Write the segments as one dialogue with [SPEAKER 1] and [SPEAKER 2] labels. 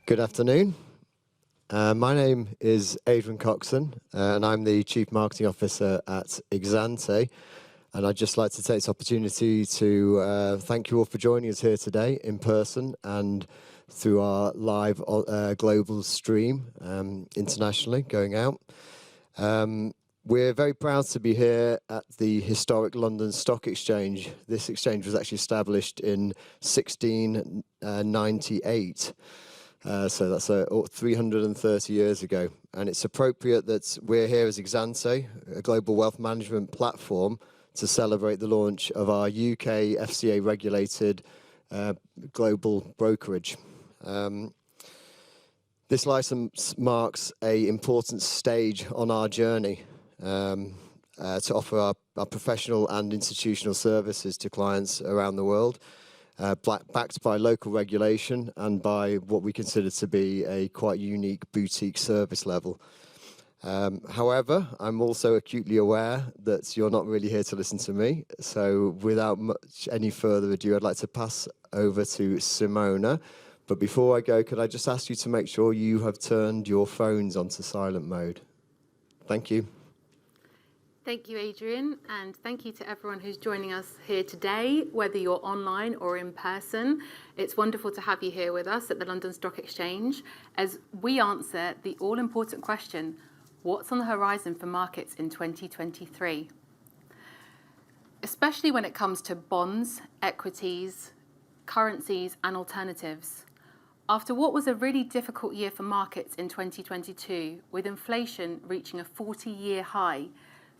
[SPEAKER 1] Good afternoon. My name is Adrian Coxon, and I'm the Chief Marketing Officer at EXANTE. And I'd just like to take this opportunity to thank you all for joining us here today in person and through our live global stream internationally going out. We're very proud to be here at the historic London Stock Exchange. This exchange was actually established in 1698. So that's 330 years ago. And it's appropriate that we're here as EXANTE, a global wealth management platform, to celebrate the launch of our UK FCA-regulated global brokerage. This license marks an important stage on our journey to offer our professional and institutional services to clients around the world, backed by local regulation and by what we consider to be a quite unique boutique service level. However, I'm also acutely aware that you're not really here to listen to me. So without any further ado, I'd like to pass over to Simona. But before I go, could I just ask you to make sure you have turned your phones onto silent mode? Thank you.
[SPEAKER 2] Thank you, Adrian, and thank you to everyone who's joining us here today, whether you're online or in person. It's wonderful to have you here with us at the London Stock Exchange as we answer the all-important question, what's on the horizon for markets in 2023? Especially when it comes to bonds, equities, currencies, and alternatives. After what was a really difficult year for markets in 2022, with inflation reaching a 40-year high,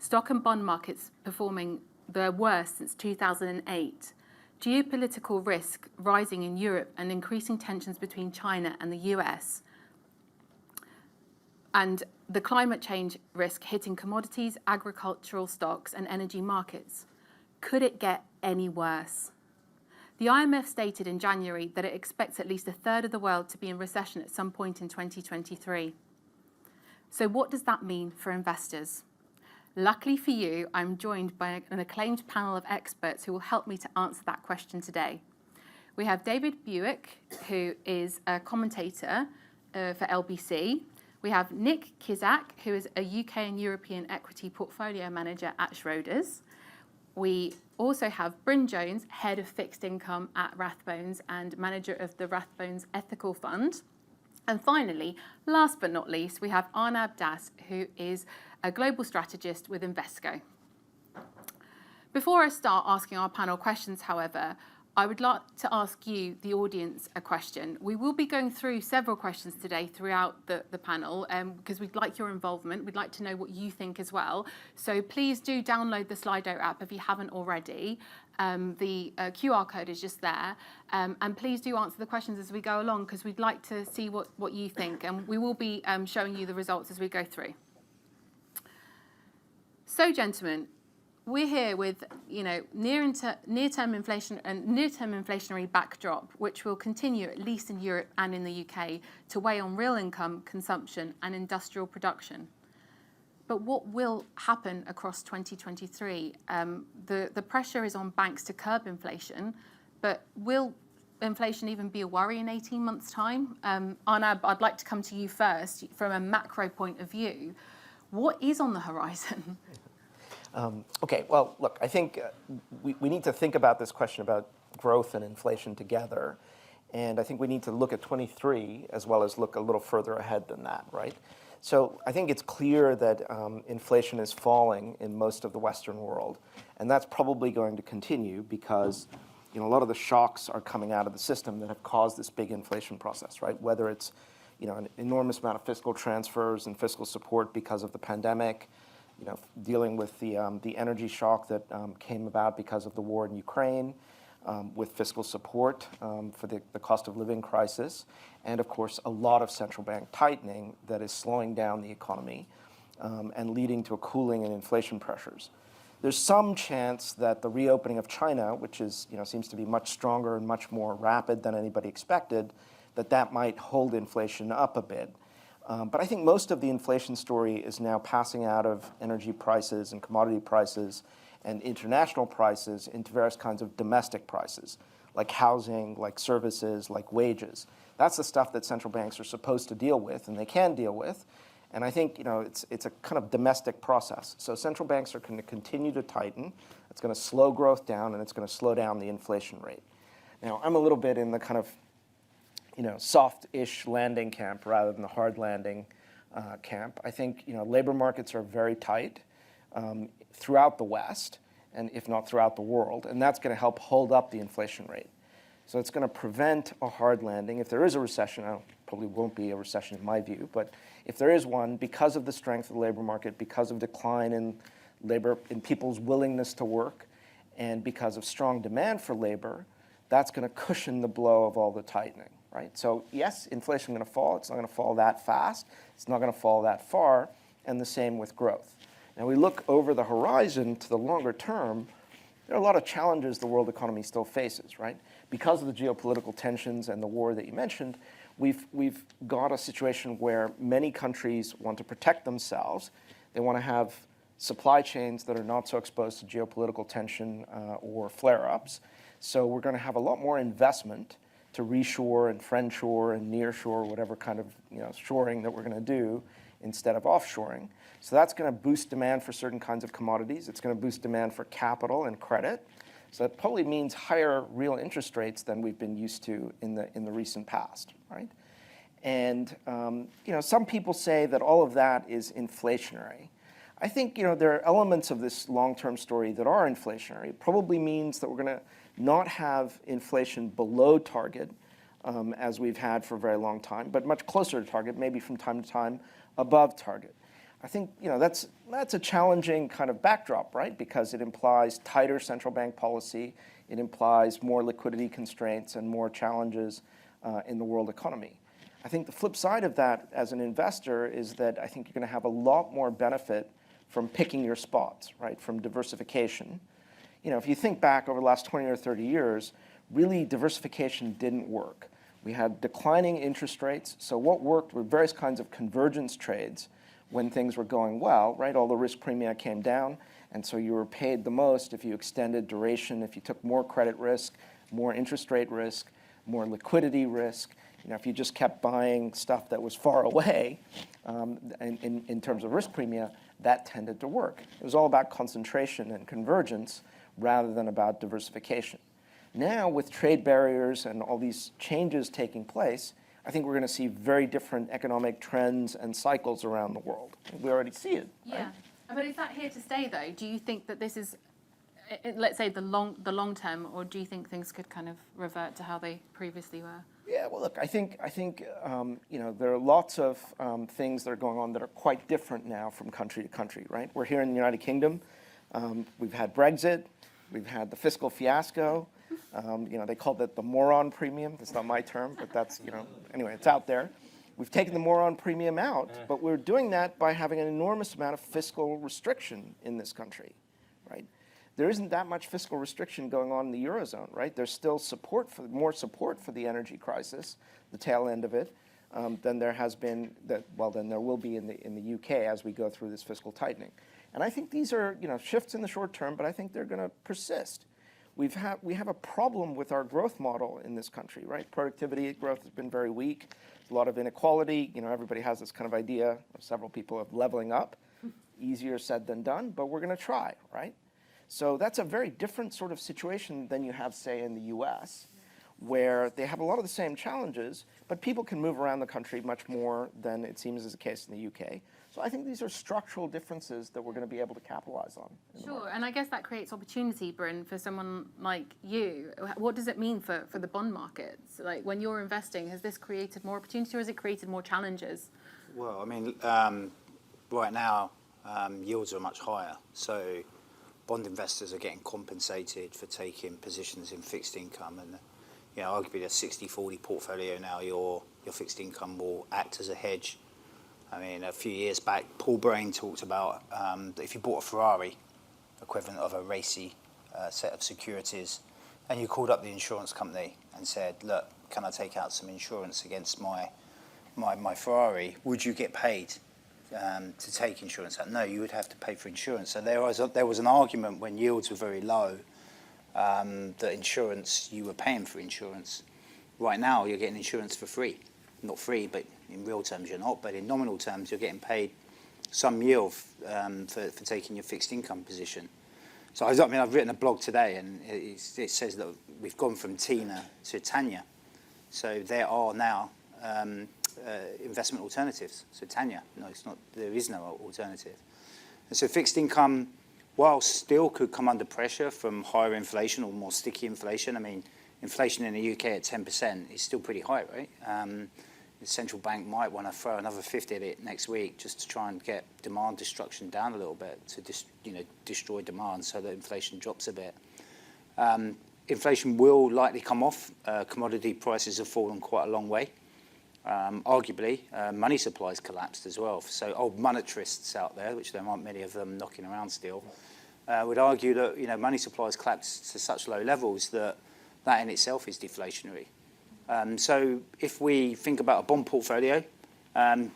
[SPEAKER 2] stock and bond markets performing their worst since 2008, geopolitical risk rising in Europe and increasing tensions between China and the US, and the climate change risk hitting commodities, agricultural stocks and energy markets. Could it get any worse? The IMF stated in January that it expects at least a third of the world to be in recession at some point in 2023. So what does that mean for investors? Luckily for you, I'm joined by an acclaimed panel of experts who will help me to answer that question today. We have David Buik, who is a commentator for LBC. We have Nick Kissack, who is a UK and European equity portfolio manager at Schroders. We also have Bryn Jones, head of fixed income at Rathbones and manager of the Rathbones Ethical Fund. And finally, last but not least, we have Arnab Das, who is a global strategist with Invesco. Before I start asking our panel questions, however, I would like to ask you, the audience, a question. We will be going through several questions today throughout the panel because we'd like your involvement. We'd like to know what you think as well. So please do download the Slido app if you haven't already. The QR code is just there. And please do answer the questions as we go along because we'd like to see what you think. And we will be showing you the results as we go through. So, gentlemen, we're here with near-term inflation and near-term inflationary backdrop, which will continue at least in Europe and in the UK to weigh on real income, consumption, and industrial production. But what will happen across 2023? The pressure is on banks to curb inflation, but will inflation even be a worry in 18 months' time? Arnab, I'd like to come to you first from a macro point of view. What is on the horizon?
[SPEAKER 3] Okay, well, look, I think we need to think about this question about growth and inflation together. And I think we need to look at 23 as well as look a little further ahead than that, right? So I think it's clear that inflation is falling in most of the Western world. And that's probably going to continue because a lot of the shocks are coming out of the system that have caused this big inflation process, right? Whether it's an enormous amount of fiscal transfers and fiscal support because of the pandemic, dealing with the energy shock that came about because of the war in Ukraine, with fiscal support for the cost of living crisis, and of course a lot of central bank tightening that is slowing down the economy and leading to a cooling in inflation pressures. There's some chance that the reopening of China, which is seems to be much stronger and much more rapid than anybody expected, that might hold inflation up a bit. But I think most of the inflation story is now passing out of energy prices and commodity prices and international prices into various kinds of domestic prices, like housing, like services, like wages. That's the stuff that central banks are supposed to deal with, and they can deal with. And I think it's a kind of domestic process. So central banks are going to continue to tighten. It's going to slow growth down, and it's going to slow down the inflation rate. Now, I'm a little bit in the kind of soft-ish landing camp rather than the hard landing camp. I think labor markets are very tight throughout the West, and if not throughout the world, and that's going to help hold up the inflation rate. So it's going to prevent a hard landing. If there is a recession, probably won't be a recession in my view, but if there is one, because of the strength of the labor market, because of decline in labor, in people's willingness to work, and because of strong demand for labor, that's going to cushion the blow of all the tightening, right? So yes, inflation is going to fall. It's not going to fall that fast. It's not going to fall that far, and the same with growth. Now we look over the horizon to the longer term, there are a lot of challenges the world economy still faces, right? Because of the geopolitical tensions and the war that you mentioned, we've got a situation where many countries want to protect themselves. They want to have supply chains that are not so exposed to geopolitical tension or flare-ups. So we're going to have a lot more investment to reshore and friendshore and nearshore, whatever kind of shoring that we're going to do instead of offshoring. So that's going to boost demand for certain kinds of commodities. It's going to boost demand for capital and credit. So that probably means higher real interest rates than we've been used to in the recent past, right? And some people say that all of that is inflationary. I think there are elements of this long-term story that are inflationary. It probably means that we're going to not have inflation below target, as we've had for a very long time, but much closer to target, maybe from time to time above target. I think that's a challenging kind of backdrop, right? Because it implies tighter central bank policy, it implies more liquidity constraints and more challenges in the world economy. I think the flip side of that as an investor is that I think you're going to have a lot more benefit from picking your spots, right? From diversification. If you think back over the last 20 or 30 years, really diversification didn't work. We had declining interest rates, so what worked were various kinds of convergence trades when things were going well, right? All the risk premia came down, and so you were paid the most if you extended duration, if you took more credit risk, more interest rate risk, more liquidity risk. If you just kept buying stuff that was far away in terms of risk premia, that tended to work. It was all about concentration and convergence rather than about diversification. Now, with trade barriers and all these changes taking place, I think we're going to see very different economic trends and cycles around the world. We already see it. Right?
[SPEAKER 2] Yeah, but is that here to stay, though? Do you think that this is, let's say, the long term, or do you think things could kind of revert to how they previously were?
[SPEAKER 3] Yeah, well, look, I think there are lots of things that are going on that are quite different now from country to country, right? We're here in the United Kingdom. We've had Brexit. We've had the fiscal fiasco. They called it the moron premium. That's not my term, but that's, anyway, it's out there. We've taken the moron premium out, but we're doing that by having an enormous amount of fiscal restriction in this country, right? There isn't that much fiscal restriction going on in the Eurozone, right? There's still more support for the energy crisis, the tail end of it, than there has been, than there will be in the UK as we go through this fiscal tightening. And I think these are, shifts in the short term, but I think they're going to persist. We have a problem with our growth model in this country, right? Productivity growth has been very weak. There's a lot of inequality. Everybody has this kind of idea, several people, of leveling up. Easier said than done, but we're going to try, right? So that's a very different sort of situation than you have, say, in the US, where they have a lot of the same challenges, but people can move around the country much more than it seems is the case in the UK. So I think these are structural differences that we're going to be able to capitalize on.
[SPEAKER 2] Sure, and I guess that creates opportunity, Bryn, for someone like you. What does it mean for the bond markets? Like, when you're investing, has this created more opportunity or has it created more challenges?
[SPEAKER 4] Well, I mean, right now, yields are much higher. So bond investors are getting compensated for taking positions in fixed income. And, arguably a 60-40 portfolio now, your fixed income will act as a hedge. I mean, a few years back, Paul Brain talked about that if you bought a Ferrari, equivalent of a racy set of securities, and you called up the insurance company and said, look, can I take out some insurance against my Ferrari? Would you get paid to take insurance out? No, you would have to pay for insurance. So there was an argument when yields were very low that you were paying for insurance. Right now, you're getting insurance for free. Not free, but in real terms you're not, but in nominal terms you're getting paid some yield for taking your fixed income position. So I've written a blog today, and it says that we've gone from Tina to Tanya. So there are now investment alternatives. So Tanya, no, it's not. There is no alternative. And so fixed income, while still could come under pressure from higher inflation or more sticky inflation. I mean, inflation in the UK at 10% is still pretty high, right? The central bank might want to throw another 50 at it next week just to try and get demand destruction down a little bit to destroy demand so that inflation drops a bit. Inflation will likely come off. Commodity prices have fallen quite a long way. Arguably, money supplies collapsed as well. So old monetarists out there, which there aren't many of them knocking around still, would argue that money supplies collapsed to such low levels that in itself is deflationary. So if we think about a bond portfolio,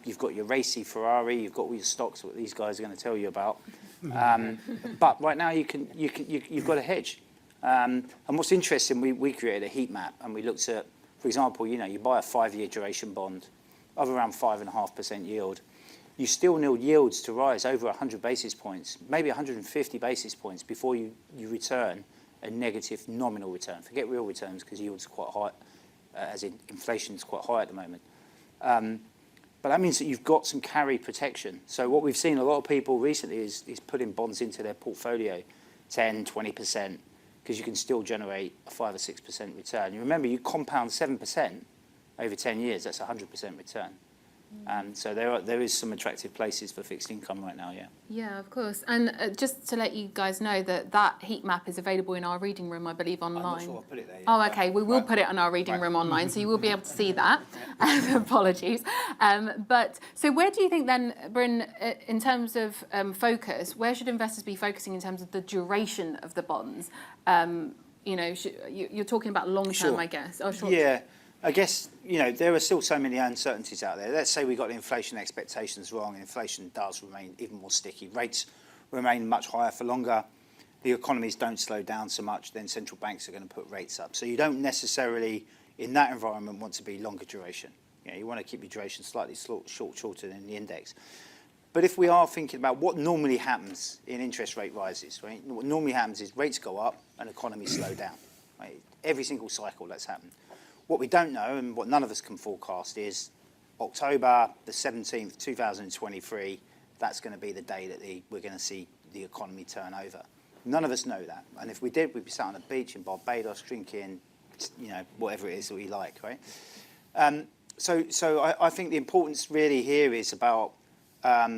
[SPEAKER 4] you've got your racy Ferrari, you've got all your stocks, what these guys are going to tell you about. But right now you've got a hedge. And what's interesting, we created a heat map and we looked at, for example, you buy a 5-year duration bond of around 5.5% yield. You still need yields to rise over 100 basis points, maybe 150 basis points before you return a negative nominal return. Forget real returns because yields are quite high, as in inflation is quite high at the moment. But that means that you've got some carry protection. So what we've seen a lot of people recently is putting bonds into their portfolio, 10, 20%, because you can still generate a 5 or 6% return. You remember, you compound 7% over 10 years, that's 100% return. So there is some attractive places for fixed income right now, yeah.
[SPEAKER 2] Yeah, of course. And just to let you guys know that heat map is available in our reading room, I believe, online.
[SPEAKER 4] I'm not sure I'll put it there yet.
[SPEAKER 2] Oh, okay. We will put it on our reading room online, so you will be able to see that. Apologies. But so where do you think then, Bryn, in terms of focus, where should investors be focusing in terms of the duration of the bonds? You're talking about long-term,
[SPEAKER 4] Sure.
[SPEAKER 2] I guess. Or short.
[SPEAKER 4] Yeah. I guess, there are still so many uncertainties out there. Let's say we got inflation expectations wrong, and inflation does remain even more sticky. Rates remain much higher for longer. The economies don't slow down so much, then central banks are going to put rates up. So you don't necessarily, in that environment, want to be longer duration. You want to keep your duration slightly shorter than the index. But if we are thinking about what normally happens in interest rate rises, right? What normally happens is rates go up and economies slow down. Right? Every single cycle that's happened. What we don't know, and what none of us can forecast, is October the 17th, 2023, that's going to be the day that we're going to see the economy turn over. None of us know that. And if we did, we'd be sat on a beach in Barbados drinking, whatever it is that we like, right? So I think the importance really here is about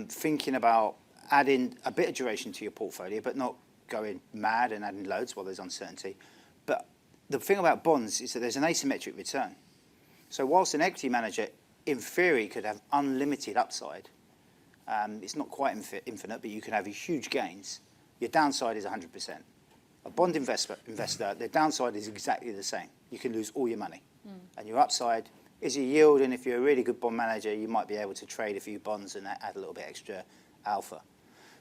[SPEAKER 4] thinking about adding a bit of duration to your portfolio, but not going mad and adding loads while there's uncertainty. But the thing about bonds is that there's an asymmetric return. So whilst an equity manager, in theory, could have unlimited upside, it's not quite infinite, but you can have huge gains, your downside is 100%. A bond investor, their downside is exactly the same. You can lose all your money. And your upside is your yield, and if you're a really good bond manager, you might be able to trade a few bonds and add a little bit extra alpha.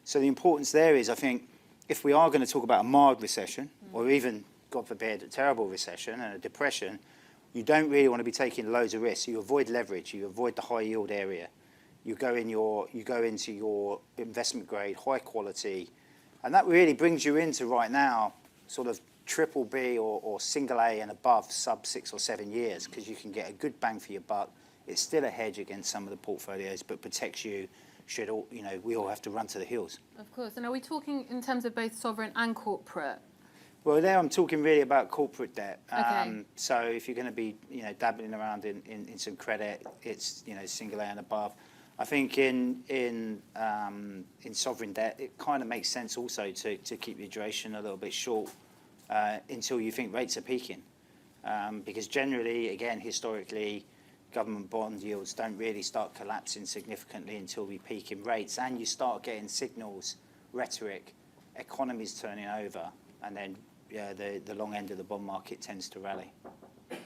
[SPEAKER 4] So the importance there is, I think, if we are going to talk about a mild recession, or even, God forbid, a terrible recession and a depression, you don't really want to be taking loads of risks. You avoid leverage. You avoid the high yield area. You go into your investment grade, high quality, and that really brings you into right now sort of triple B or single A and above sub 6 or 7 years, because you can get a good bang for your buck. It's still a hedge against some of the portfolios, but protects you should we all have to run to the hills.
[SPEAKER 2] Of course. And are we talking in terms of both sovereign and corporate?
[SPEAKER 4] Well, there I'm talking really about corporate debt.
[SPEAKER 2] Okay.
[SPEAKER 4] So if you're going to be, dabbling around in some credit, it's single A and above. I think in sovereign debt, it kind of makes sense also to keep your duration a little bit short until you think rates are peaking, because generally, again, historically, government bond yields don't really start collapsing significantly until we peak in rates, and you start getting signals, rhetoric, economies turning over, and then the long end of the bond market tends to rally.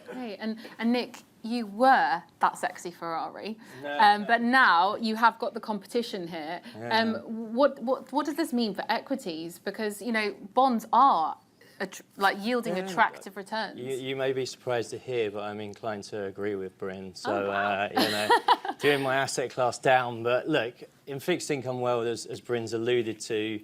[SPEAKER 2] Okay, and Nick, you were that sexy Ferrari, but now you have got the competition here. What does this mean for equities? Because bonds are like yielding attractive returns?
[SPEAKER 5] You may be surprised to hear, but I'm inclined to agree with Bryn. So, doing my asset class down. But look, in fixed income world, as Bryn's alluded to,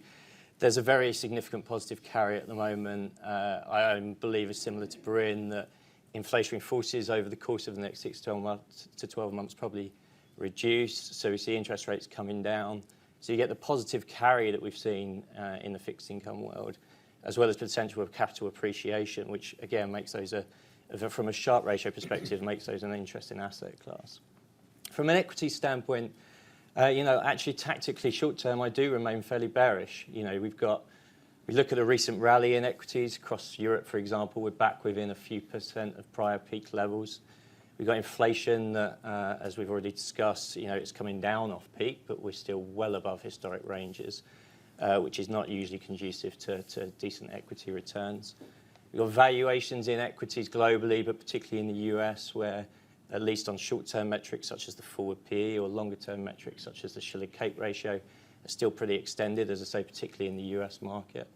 [SPEAKER 5] there's a very significant positive carry at the moment. I believe it's similar to Bryn that inflationary forces over the course of the next 6 to 12 months probably reduce. So we see interest rates coming down. So you get the positive carry that we've seen in the fixed income world, as well as potential of capital appreciation, which again makes those from a Sharpe ratio perspective, makes those an interesting asset class. From an equity standpoint, actually tactically short term, I do remain fairly bearish. We look at a recent rally in equities across Europe, for example, we're back within a few percent of prior peak levels. We've got inflation that, as we've already discussed, it's coming down off peak, but we're still well above historic ranges, which is not usually conducive to decent equity returns. We've got valuations in equities globally, but particularly in the US, where at least on short-term metrics such as the forward PE or longer-term metrics such as the Schiller-Cape ratio are still pretty extended, as I say, particularly in the US market.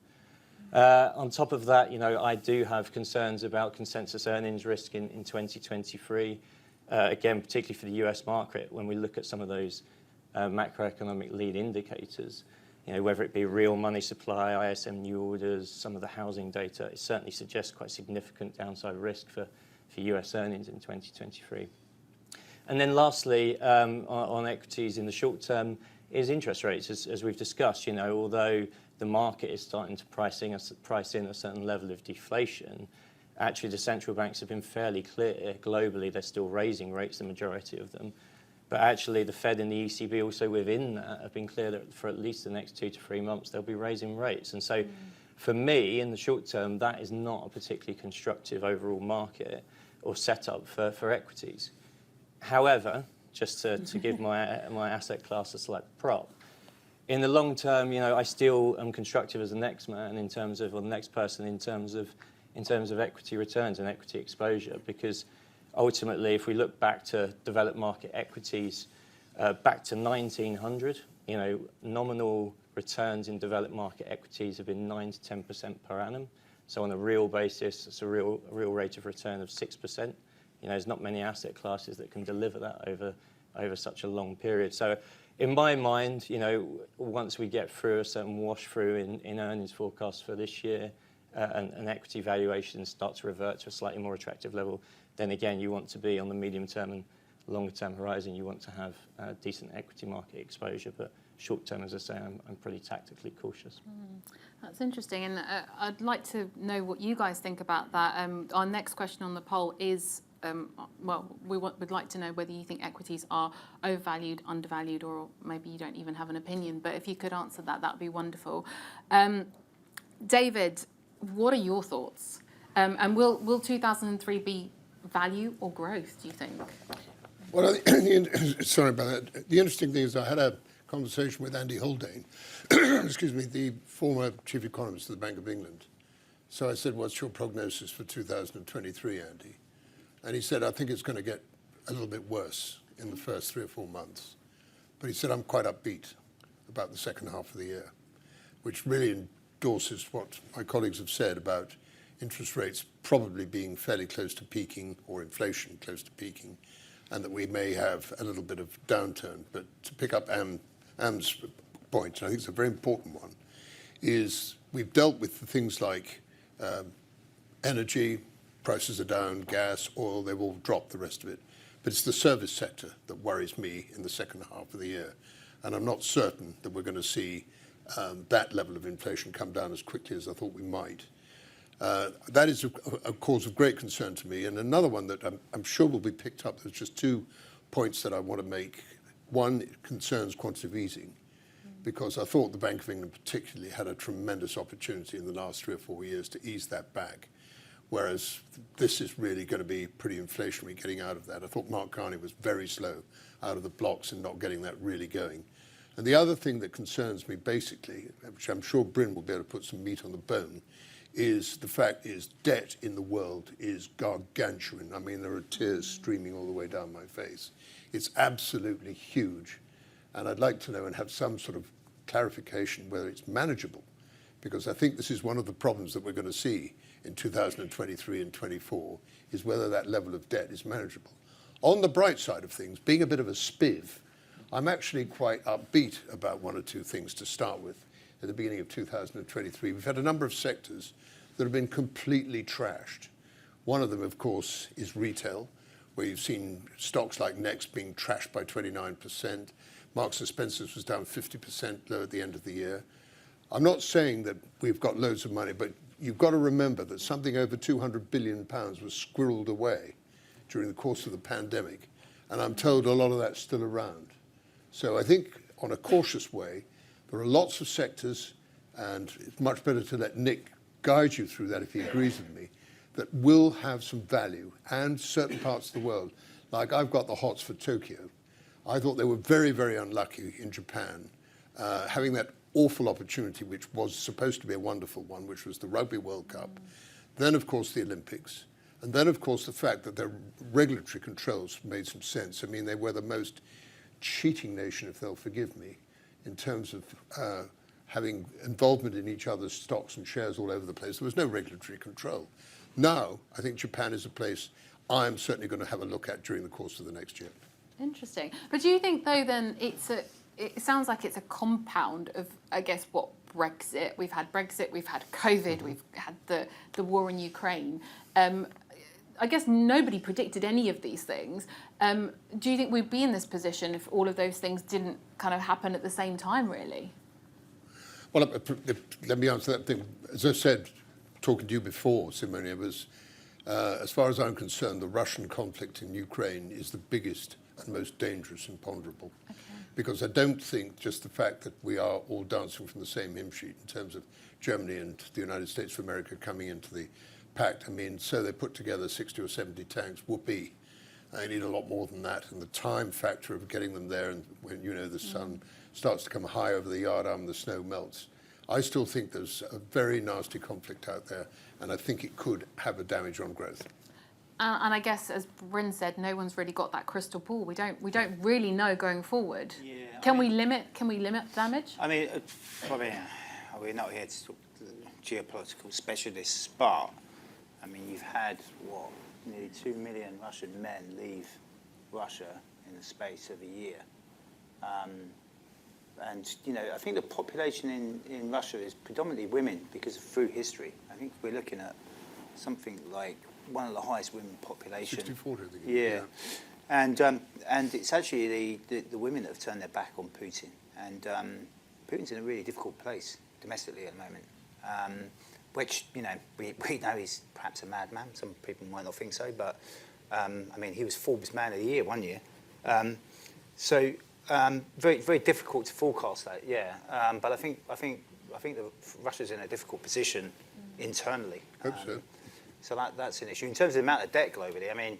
[SPEAKER 5] On top of that, I do have concerns about consensus earnings risk in 2023. Again, particularly for the US market, when we look at some of those macroeconomic lead indicators, whether it be real money supply, ISM new orders, some of the housing data, it certainly suggests quite significant downside risk for US earnings in 2023. And then lastly, on equities in the short term is interest rates, as we've discussed. Although the market is starting to price in a certain level of deflation, actually the central banks have been fairly clear globally. They're still raising rates, the majority of them. But actually the Fed and the ECB also within that have been clear that for at least the next 2 to 3 months, they'll be raising rates. And so for me, in the short term, that is not a particularly constructive overall market or setup for equities. However, just to give my asset class a slight prop, in the long term, I still am constructive as the next man in terms of, or the next person in terms of equity returns and equity exposure, because ultimately, if we look back to developed market equities, back to 1900, nominal returns in developed market equities have been 9 to 10% per annum. So on a real basis, it's a real rate of return of 6%. There's not many asset classes that can deliver that over such a long period. So in my mind, once we get through a certain wash through in earnings forecasts for this year, and equity valuations start to revert to a slightly more attractive level, then again, you want to be on the medium term and longer term horizon, you want to have decent equity market exposure. But short term, as I say, I'm pretty tactically cautious.
[SPEAKER 2] That's interesting, and I'd like to know what you guys think about that. Our next question on the poll is, we'd like to know whether you think equities are overvalued, undervalued, or maybe you don't even have an opinion. But if you could answer that, that'd be wonderful. David, what are your thoughts? And will 2003 be value or growth, do you think?
[SPEAKER 6] Well, sorry about that. The interesting thing is I had a conversation with Andy Haldane, excuse me, the former chief economist of the Bank of England. So I said, what's your prognosis for 2023, Andy? And he said, I think it's going to get a little bit worse in the first 3 or 4 months. But he said, I'm quite upbeat about the second half of the year, which really endorses what my colleagues have said about interest rates probably being fairly close to peaking, or inflation close to peaking, and that we may have a little bit of downturn. But to pick up Anne's point, and I think it's a very important one, is we've dealt with the things like energy, prices are down, gas, oil, they've all dropped, the rest of it. But it's the service sector that worries me in the second half of the year. And I'm not certain that we're going to see that level of inflation come down as quickly as I thought we might. That is a cause of great concern to me. And another one that I'm sure will be picked up, there's just 2 points that I want to make. One, it concerns quantitative easing, because I thought the Bank of England particularly had a tremendous opportunity in the last 3 or 4 years to ease that back, whereas this is really going to be pretty inflationary getting out of that. I thought Mark Carney was very slow out of the blocks in not getting that really going. And the other thing that concerns me basically, which I'm sure Bryn will be able to put some meat on the bone, is the fact is debt in the world is gargantuan. I mean, there are tears streaming all the way down my face. It's absolutely huge. And I'd like to know and have some sort of clarification whether it's manageable. because I think this is one of the problems that we're going to see in 2023 and 24, is whether that level of debt is manageable. On the bright side of things, being a bit of a spiv, I'm actually quite upbeat about one or two things to start with. At the beginning of 2023, we've had a number of sectors that have been completely trashed. One of them, of course, is retail, where you've seen stocks like Next being trashed by 29%. Marks and Spencer's was down 50% low at the end of the year. I'm not saying that we've got loads of money, but you've got to remember that something over £200 billion was squirreled away during the course of the pandemic. And I'm told a lot of that's still around. So I think, on a cautious way, there are lots of sectors, and it's much better to let Nick guide you through that if he agrees with me, that will have some value, and certain parts of the world. Like, I've got the hots for Tokyo. I thought they were very, very unlucky in Japan, having that awful opportunity, which was supposed to be a wonderful one, which was the Rugby World Cup. Then, of course, the Olympics. And then, of course, the fact that their regulatory controls made some sense. I mean, they were the most cheating nation, if they'll forgive me, in terms of having involvement in each other's stocks and shares all over the place. There was no regulatory control. Now, I think Japan is a place I'm certainly going to have a look at during the course of the next year.
[SPEAKER 2] Interesting. But do you think, though, then it sounds like it's a compound of, I guess, what Brexit, we've had COVID, we've had the war in Ukraine. I guess nobody predicted any of these things. Do you think we'd be in this position if all of those things didn't kind of happen at the same time, really?
[SPEAKER 6] Well, let me answer that thing. As I said, talking to you before, Simone, it was, as far as I'm concerned, the Russian conflict in Ukraine is the biggest and most dangerous and ponderable. Okay. Because I don't think just the fact that we are all dancing from the same hymn sheet in terms of Germany and the United States of America coming into the pact. I mean, so they put together 60 or 70 tanks, whoopee. They need a lot more than that. And the time factor of getting them there, and when, you know, the sun starts to come high over the yardarm, the snow melts. I still think there's a very nasty conflict out there, and I think it could have a damage on growth.
[SPEAKER 2] And I guess, as Bryn said, no one's really got that crystal ball. We don't really know going forward. Yeah, Can we limit damage?
[SPEAKER 4] I mean, we're not here to talk to geopolitical specialists, but I mean, you've had nearly 2 million Russian men leave Russia in the space of a year. And, you know, I think the population in Russia is predominantly women because of through history. I think we're looking at something like one of the highest women population.
[SPEAKER 6] 60-40, I think.
[SPEAKER 4] Yeah. And it's actually the women that have turned their back on Putin. And Putin's in a really difficult place domestically at the moment, which, you know, we know he's perhaps a madman. Some people might not think so, but, I mean, he was Forbes Man of the Year one year. So very, very difficult to forecast that, yeah. But I think Russia's in a difficult position internally.
[SPEAKER 6] Hope so.
[SPEAKER 4] So that's an issue. In terms of the amount of debt globally, I mean,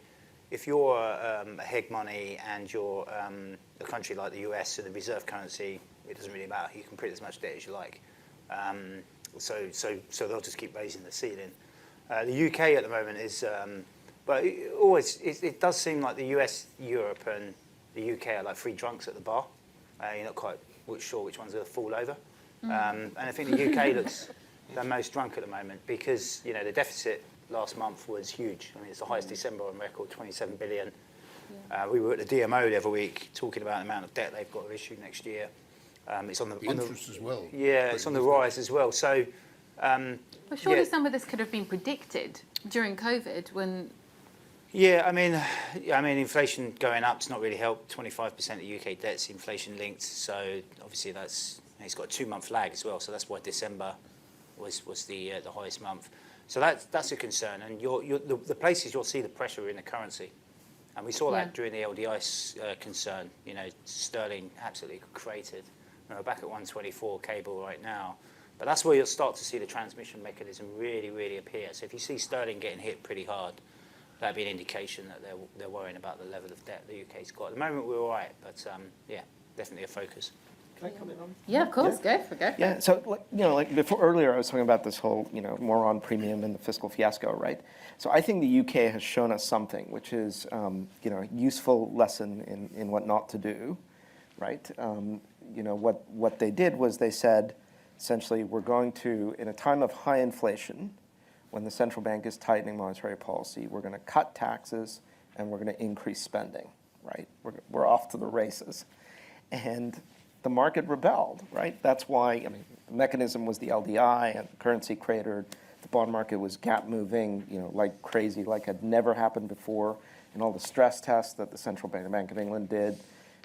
[SPEAKER 4] if you're a hegemony and you're a country like the US and the reserve currency, it doesn't really matter. You can print as much debt as you like. So they'll just keep raising the ceiling. The UK at the moment is, but it does seem like the US, Europe, and the UK are like three drunks at the bar. You're not quite sure which one's going to fall over. And I think the UK looks the most drunk at the moment because, you know, the deficit last month was huge. I mean, it's the highest December on record, 27 billion. Yeah. We were at the DMO the other week talking about the amount of debt they've got to issue next year. It's on the
[SPEAKER 6] interest as well.
[SPEAKER 4] Yeah, it's on the rise as well. So,
[SPEAKER 2] but surely some of this could have been predicted during COVID when.
[SPEAKER 4] Yeah, I mean, inflation going up has not really helped. 25% of UK debt's inflation linked, so obviously it's got a 2-month lag as well. So that's why December was the highest month. So that's a concern, and the places you'll see the pressure in the currency, and we saw that during the LDI concern. You know, sterling absolutely cratered. We're back at 124 cable right now, but that's where you'll start to see the transmission mechanism really, really appear. So if you see sterling getting hit pretty hard, that'd be an indication that they're worrying about the level of debt the UK's got. At the moment, we're all right, but yeah, definitely a focus.
[SPEAKER 7] Can I come in on?
[SPEAKER 2] Yeah, of course.
[SPEAKER 7] Yeah.
[SPEAKER 2] Go.
[SPEAKER 7] Yeah. So, like before earlier, I was talking about this whole, moron premium and the fiscal fiasco, right? So I think the UK has shown us something, which is, a useful lesson in what not to do, right? What they did was they said, Essentially, we're going to, in a time of high inflation, when the central bank is tightening monetary policy, we're going to cut taxes and we're going to increase spending, right? We're off to the races. And the market rebelled, right? That's why, I mean, the mechanism was the LDI and the currency cratered. The bond market was gap moving, like crazy, like had never happened before. And all the stress tests that the central bank, the Bank of England did,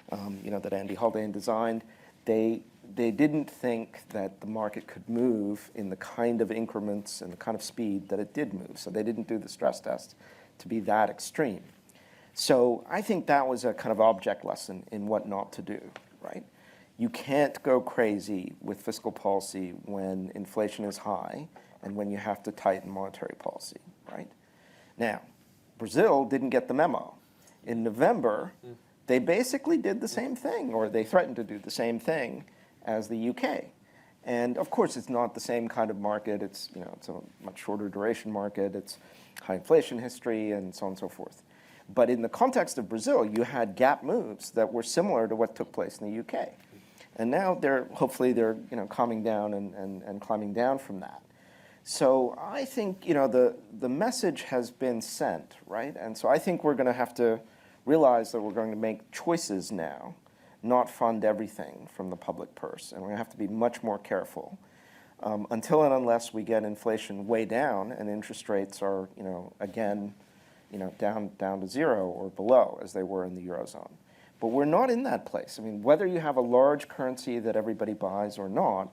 [SPEAKER 7] that Andy Haldane designed, they didn't think that the market could move in the kind of increments and the kind of speed that it did move. So they didn't do the stress test to be that extreme. So I think that was a kind of object lesson in what not to do, right? You can't go crazy with fiscal policy when inflation is high and when you have to tighten monetary policy, right? Now, Brazil didn't get the memo. In November, they basically did the same thing, or they threatened to do the same thing as the UK. And of course, it's not the same kind of market. It's, it's a much shorter duration market. It's high inflation history and so on and so forth. But in the context of Brazil, you had gap moves that were similar to what took place in the UK. And now hopefully they're calming down and climbing down from that. So I think the message has been sent, right? And so I think we're going to have to realize that we're going to make choices now, not fund everything from the public purse, and we're going to have to be much more careful until and unless we get inflation way down and interest rates are again down to zero or below as they were in the Eurozone. But we're not in that place. I mean, whether you have a large currency that everybody buys or not,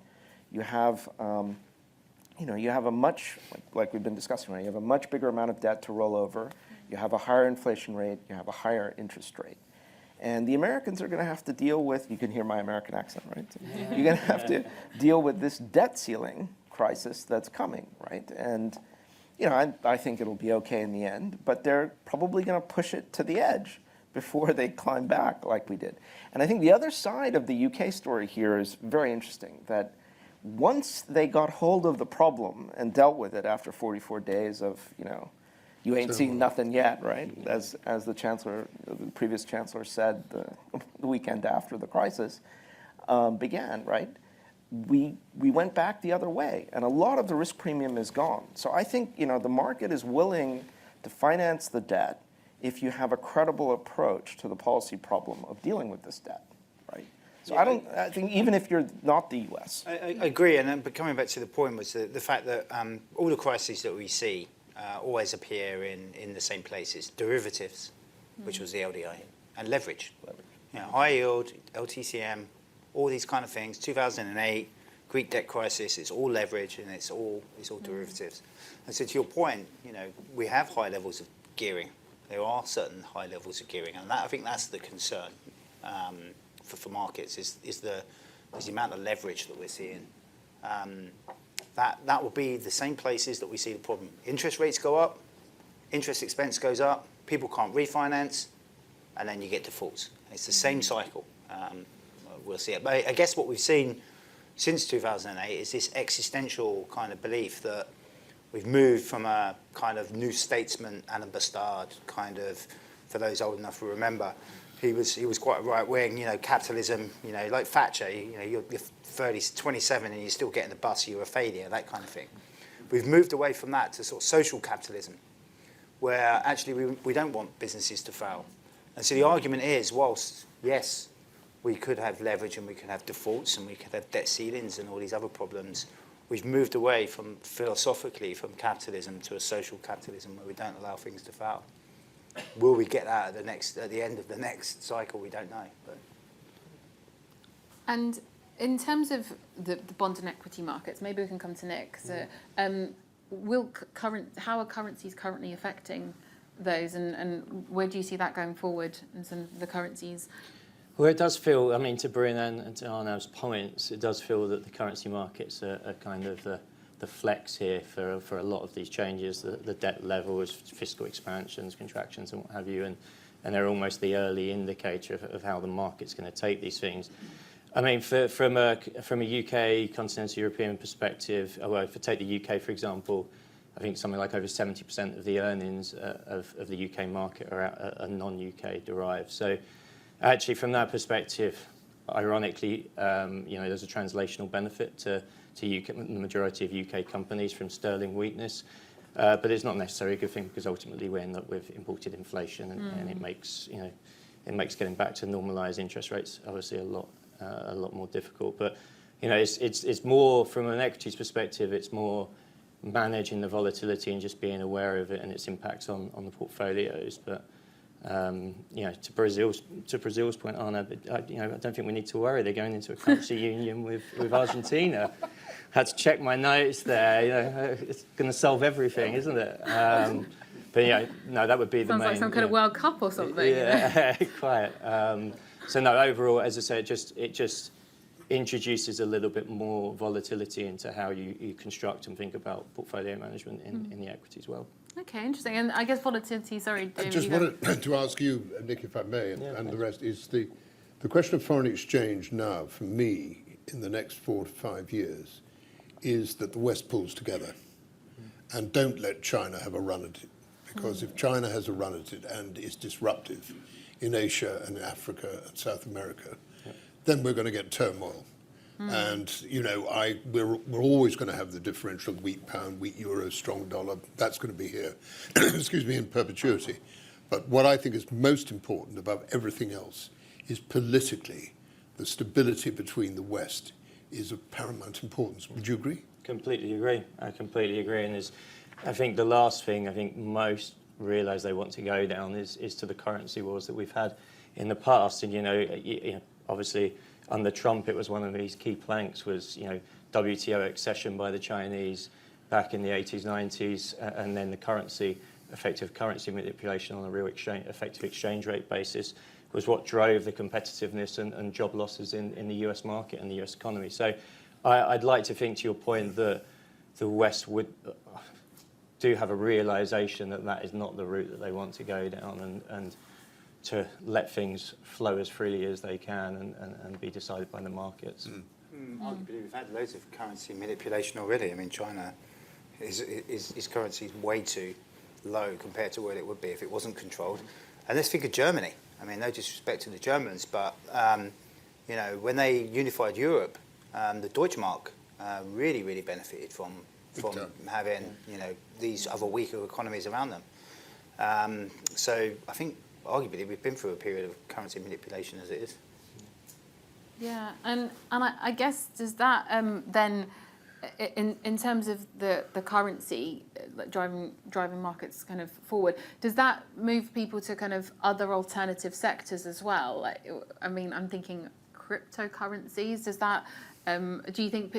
[SPEAKER 7] you have you have a much, like we've been discussing, right? You have a much bigger amount of debt to roll over. You have a higher inflation rate. You have a higher interest rate. And the Americans are going to have to deal with, you can hear my American accent, right? You're going to have to deal with this debt ceiling crisis that's coming, right? And, I think it'll be okay in the end, but they're probably going to push it to the edge before they climb back like we did. And I think the other side of the UK story here is very interesting, that once they got hold of the problem and dealt with it after 44 days of, you ain't seen nothing yet, right? As the previous chancellor said the weekend after the crisis began, right? We went back the other way, and a lot of the risk premium is gone. So I think, the market is willing to finance the debt if you have a credible approach to the policy problem of dealing with this debt, right? So yeah, I think even if you're not the US.
[SPEAKER 4] I agree, but coming back to the point was the fact that all the crises that we see always appear in the same places. Derivatives, which was the LDI, and leverage. High yield, LTCM, all these kind of things. 2008, Greek debt crisis, it's all leverage and it's all derivatives. And so to your point, we have high levels of gearing. There are certain high levels of gearing, and I think that's the concern for markets is the amount of leverage that we're seeing. That will be the same places that we see the problem. Interest rates go up, interest expense goes up, people can't refinance, and then you get defaults. It's the same cycle. We'll see it. But I guess what we've seen since 2008 is this existential kind of belief that we've moved from a kind of new statesman, Alain Bastard, kind of, for those old enough to remember, he was quite right wing, capitalism, like Thatcher, you're 27 and you're still getting the bus, you're a failure, that kind of thing. We've moved away from that to sort of social capitalism, where actually we don't want businesses to fail. And so the argument is, whilst, yes, we could have leverage and we could have defaults and we could have debt ceilings and all these other problems, we've moved away philosophically from capitalism to a social capitalism where we don't allow things to fail. Will we get that at the end of the next cycle? We don't know. But.
[SPEAKER 2] And in terms of the bond and equity markets, maybe we can come to Nick. So, how are currencies currently affecting those, and where do you see that going forward in some of the currencies?
[SPEAKER 5] Well, it does feel, to Bryn and to Arnab's points, it does feel that the currency markets are kind of the flex here for a lot of these changes. The debt levels, fiscal expansions, contractions, and what have you, and they're almost the early indicator of how the market's going to take these things. From a UK continental European perspective, take the UK for example, I think something like over 70% of the earnings of the UK market are non-UK derived. So actually, from that perspective, ironically, there's a translational benefit to UK, the majority of UK companies from sterling weakness. But it's not necessarily a good thing because ultimately we end up with imported inflation, and it makes getting back to normalised interest rates obviously a lot more difficult. But it's more from an equities perspective. It's more managing the volatility and just being aware of it and its impacts on the portfolios. But to Brazil's point, Arnab, I don't think we need to worry. They're going into a currency union with Argentina. Had to check my notes there. It's going to solve everything, isn't it? But no, that would be the main.
[SPEAKER 2] Sounds like some kind of World Cup or something.
[SPEAKER 5] Yeah, quite. So no, overall, as I say, it just introduces a little bit more volatility into how you construct and think about portfolio management in the equities world.
[SPEAKER 2] Okay, interesting. And I guess volatility. Sorry,
[SPEAKER 6] I just wanted to ask you, Nick, if I may, and the rest is the question of foreign exchange now for me in the next 4 to 5 years is that the West pulls together and don't let China have a run at it. Because if China has a run at it and is disruptive in Asia and Africa and South America, then we're going to get turmoil. And, we're always going to have the differential wheat pound, wheat euro, strong dollar. That's going to be here, in perpetuity. But what I think is most important above everything else is politically the stability between the West is of paramount importance. Would you agree?
[SPEAKER 5] Completely agree. I completely agree. And I think the last thing I think most realise they want to go down is to the currency wars that we've had in the past. And obviously under Trump, it was one of these key planks was WTO accession by the Chinese back in the 80s, 90s, and then the effective currency manipulation on a real effective exchange rate basis was what drove the competitiveness and job losses in the US market and the US economy. So I'd like to think, to your point, that the West do have a realisation that is not the route that they want to go down, and to let things flow as freely as they can and be decided by the markets.
[SPEAKER 4] Arguably, we've had loads of currency manipulation already. I mean, China, its currency is way too low compared to what it would be if it wasn't controlled. And let's think of Germany. I mean, no disrespect to the Germans, but when they unified Europe, the Deutschmark really, really benefited from having these other weaker economies around them. So I think arguably we've been through a period of currency manipulation as it is.
[SPEAKER 2] Yeah, and I guess does that then, in terms of the currency driving markets kind of forward, does that move people to kind of other alternative sectors as well? I'm thinking cryptocurrencies. Does that? Do you think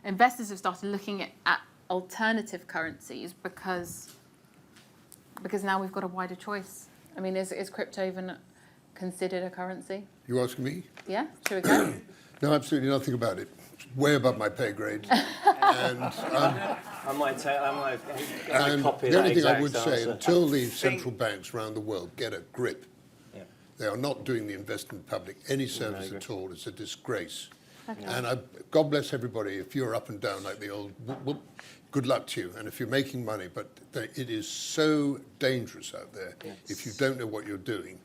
[SPEAKER 2] investors have started looking at alternative currencies because now we've got a wider choice? I mean, is crypto even considered a currency?
[SPEAKER 6] You asking me?
[SPEAKER 2] Yeah, should we go?
[SPEAKER 6] No, absolutely nothing about it. It's way above my pay grade. And
[SPEAKER 5] I might copy
[SPEAKER 6] the only
[SPEAKER 5] that
[SPEAKER 6] thing I would
[SPEAKER 5] exact
[SPEAKER 6] say,
[SPEAKER 5] answer.
[SPEAKER 6] until the central banks around the world get a grip, they are not doing the investment public any service at all. It's a disgrace. Okay. And God bless everybody. If you're up and down like the old, good luck to you. And if you're making money, but it is so dangerous out there if you don't know what you're doing.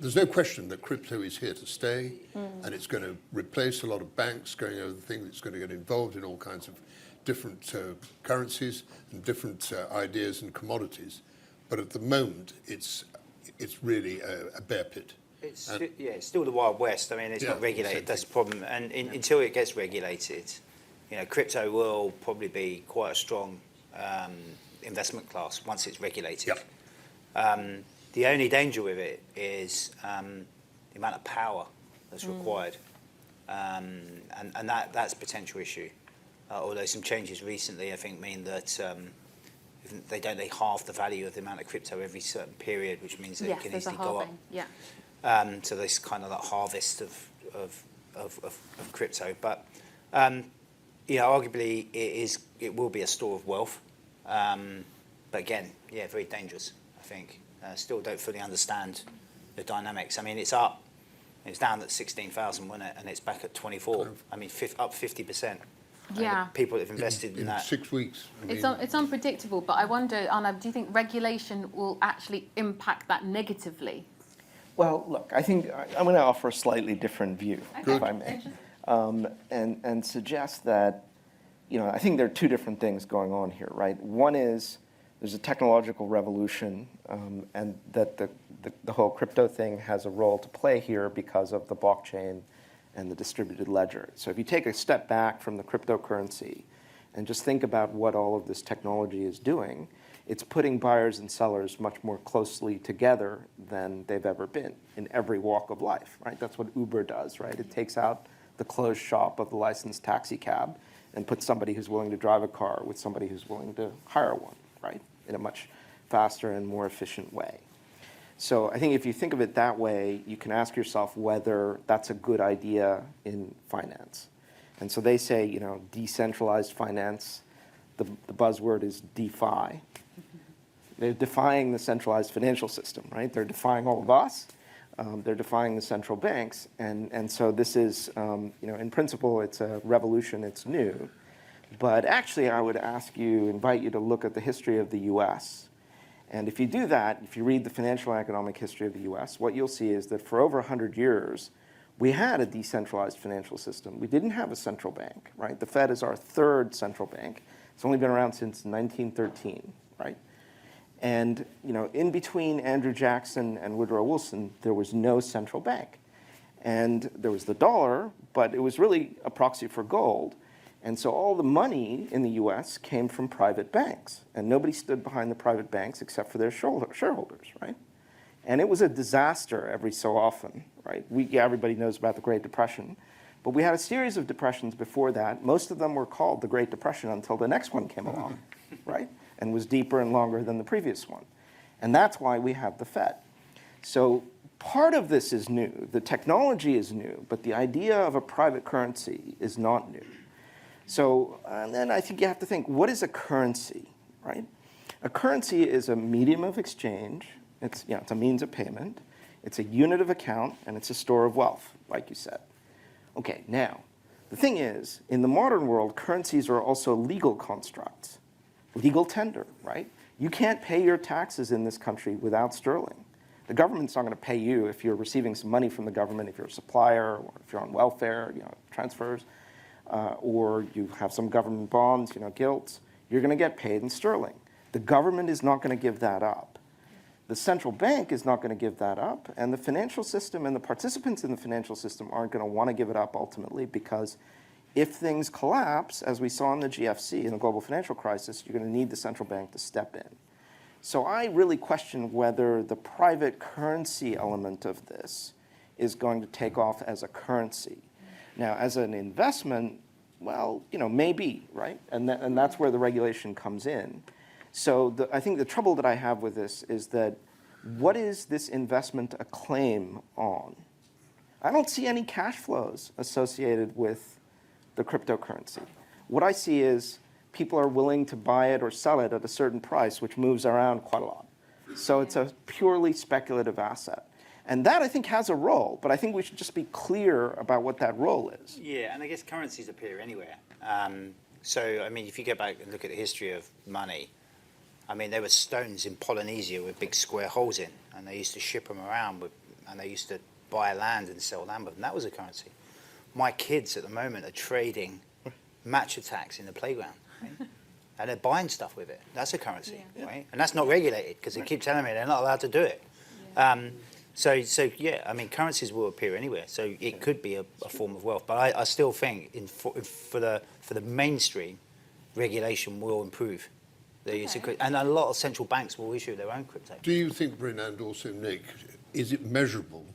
[SPEAKER 6] There's no question that crypto is here to stay, and it's going to replace a lot of banks going over the thing. It's going to get involved in all kinds of different currencies and different ideas and commodities. But at the moment, it's really a bear pit.
[SPEAKER 4] It's still the Wild West. I mean, it's not regulated. That's the problem. And until it gets regulated, crypto will probably be quite a strong investment class once it's regulated. Yep. The only danger with it is the amount of power that's required, and that's a potential issue. Although some changes recently, I think, mean that they halve the value of the amount of crypto every certain period, which means that it can easily go up.
[SPEAKER 2] Yeah.
[SPEAKER 4] So there's kind of that harvest of crypto, but arguably it will be a store of wealth, but again, very dangerous. I think still don't fully understand the dynamics. I mean, it's up, it's down at 16,000, wasn't it? And it's back at 24. I mean, up 50%.
[SPEAKER 2] Yeah.
[SPEAKER 4] People that have invested in that.
[SPEAKER 6] 6 weeks.
[SPEAKER 2] It's unpredictable, but I wonder, Arnab, do you think regulation will actually impact that negatively?
[SPEAKER 7] Well, look, I think I'm going to offer a slightly different view, if I may. and suggest that, I think there are two different things going on here, right? One is there's a technological revolution, and that the whole crypto thing has a role to play here because of the blockchain and the distributed ledger. So if you take a step back from the cryptocurrency and just think about what all of this technology is doing, it's putting buyers and sellers much more closely together than they've ever been in every walk of life, right? That's what Uber does, right? It takes out the closed shop of the licensed taxi cab and puts somebody who's willing to drive a car with somebody who's willing to hire one, right? In a much faster and more efficient way. So I think if you think of it that way, you can ask yourself whether that's a good idea in finance. And so they say, decentralized finance, the buzzword is DeFi. They're defying the centralized financial system, right? They're defying all of us. They're defying the central banks. And so this is, in principle, it's a revolution, it's new. But actually, I would invite you to look at the history of the US. And if you do that, if you read the financial and economic history of the US, what you'll see is that for over 100 years, we had a decentralized financial system. We didn't have a central bank, right? The Fed is our third central bank. It's only been around since 1913, right? And in between Andrew Jackson and Woodrow Wilson, there was no central bank. And there was the dollar, but it was really a proxy for gold. And so all the money in the US came from private banks. And nobody stood behind the private banks except for their shareholders, right? And it was a disaster every so often, right? Everybody knows about the Great Depression. But we had a series of depressions before that. Most of them were called the Great Depression until the next one came along, right? And was deeper and longer than the previous one. And that's why we have the Fed. So part of this is new. The technology is new, but the idea of a private currency is not new. So and then I think you have to think, what is a currency, right? A currency is a medium of exchange. It's a means of payment. It's a unit of account, and it's a store of wealth, like you said. Okay, now, the thing is, in the modern world, currencies are also legal constructs. Legal tender, right? You can't pay your taxes in this country without sterling. The government's not going to pay you if you're receiving some money from the government, if you're a supplier, or if you're on welfare, transfers, or you have some government bonds, gilts. You're going to get paid in sterling. The government is not going to give that up. The central bank is not going to give that up, and the financial system and the participants in the financial system aren't going to want to give it up ultimately, because if things collapse, as we saw in the GFC, in the global financial crisis, you're going to need the central bank to step in. So I really question whether the private currency element of this is going to take off as a currency. Now, as an investment, well, maybe, right? And that's where the regulation comes in. So I think the trouble that I have with this is that what is this investment a claim on? I don't see any cash flows associated with the cryptocurrency. What I see is people are willing to buy it or sell it at a certain price, which moves around quite a lot. So it's a purely speculative asset. And that, I think, has a role, but I think we should just be clear about what that role is.
[SPEAKER 4] Yeah, and I guess currencies appear anywhere. So, I mean, if you go back and look at the history of money, I mean, there were stones in Polynesia with big square holes in, and they used to ship them around, and they used to buy land and sell land with them. That was a currency. My kids at the moment are trading match attacks in the playground, right? And they're buying stuff with it. That's a currency, right? And that's not regulated, because they keep telling me they're not allowed to do it. So yeah, I mean, currencies will appear anywhere. So it could be a form of wealth, but I still think for the mainstream, regulation will improve. And a lot of central banks will issue their own crypto.
[SPEAKER 6] Do you think, Bryn, and also Nick, is it measurable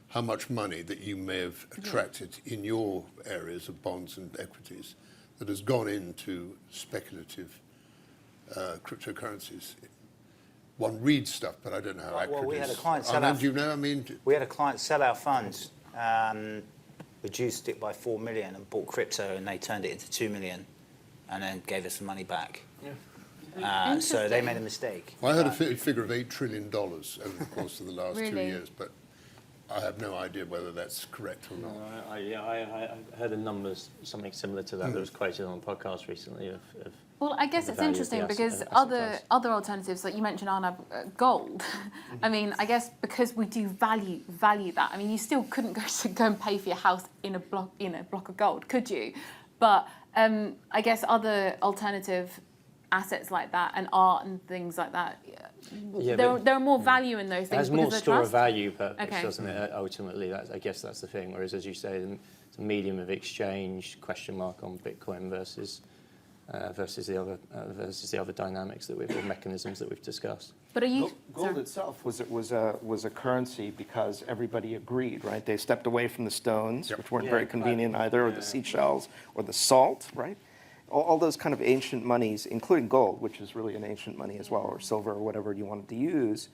[SPEAKER 6] how much money that you may have attracted in your areas of bonds and equities that has gone into speculative cryptocurrencies? One reads stuff, but I don't know how accurate it is.
[SPEAKER 4] Well, we had a client sell our...
[SPEAKER 6] Do you know? I mean...
[SPEAKER 4] We had a client sell our funds, reduced it by 4 million and bought crypto, and they turned it into 2 million and then gave us the money back. Yeah. So they made a mistake.
[SPEAKER 6] Well, I heard a figure of $8 trillion over the course of the last 2 years, but I have no idea whether that's correct or not.
[SPEAKER 5] I heard a numbers, something similar to that that was quoted on a podcast recently of
[SPEAKER 2] Well, I guess
[SPEAKER 5] the
[SPEAKER 2] it's
[SPEAKER 5] value of
[SPEAKER 2] interesting
[SPEAKER 5] the
[SPEAKER 2] because
[SPEAKER 5] asset
[SPEAKER 2] other
[SPEAKER 5] class.
[SPEAKER 2] alternatives, like you mentioned, Arnab, gold. I mean, I guess because we do value that. I mean, you still couldn't go and pay for your house in a block of gold, could you? But I guess other alternative assets like that and art and things like that, there are more value in those
[SPEAKER 5] It
[SPEAKER 2] things
[SPEAKER 5] has
[SPEAKER 2] because
[SPEAKER 5] more
[SPEAKER 2] of
[SPEAKER 5] store of
[SPEAKER 2] trust.
[SPEAKER 5] value purpose,
[SPEAKER 2] Okay.
[SPEAKER 5] doesn't it? Ultimately, I guess that's the thing. Whereas, as you say, it's a medium of exchange, question mark on Bitcoin versus the other dynamics or mechanisms that we've discussed.
[SPEAKER 2] But are you
[SPEAKER 7] Gold
[SPEAKER 2] sorry.
[SPEAKER 7] itself was a currency because everybody agreed, right? They stepped away from the stones, which weren't very convenient either, or the seashells, or the salt, right? All those kind of ancient monies, including gold, which is really an ancient money as well, or silver, or whatever you wanted to use,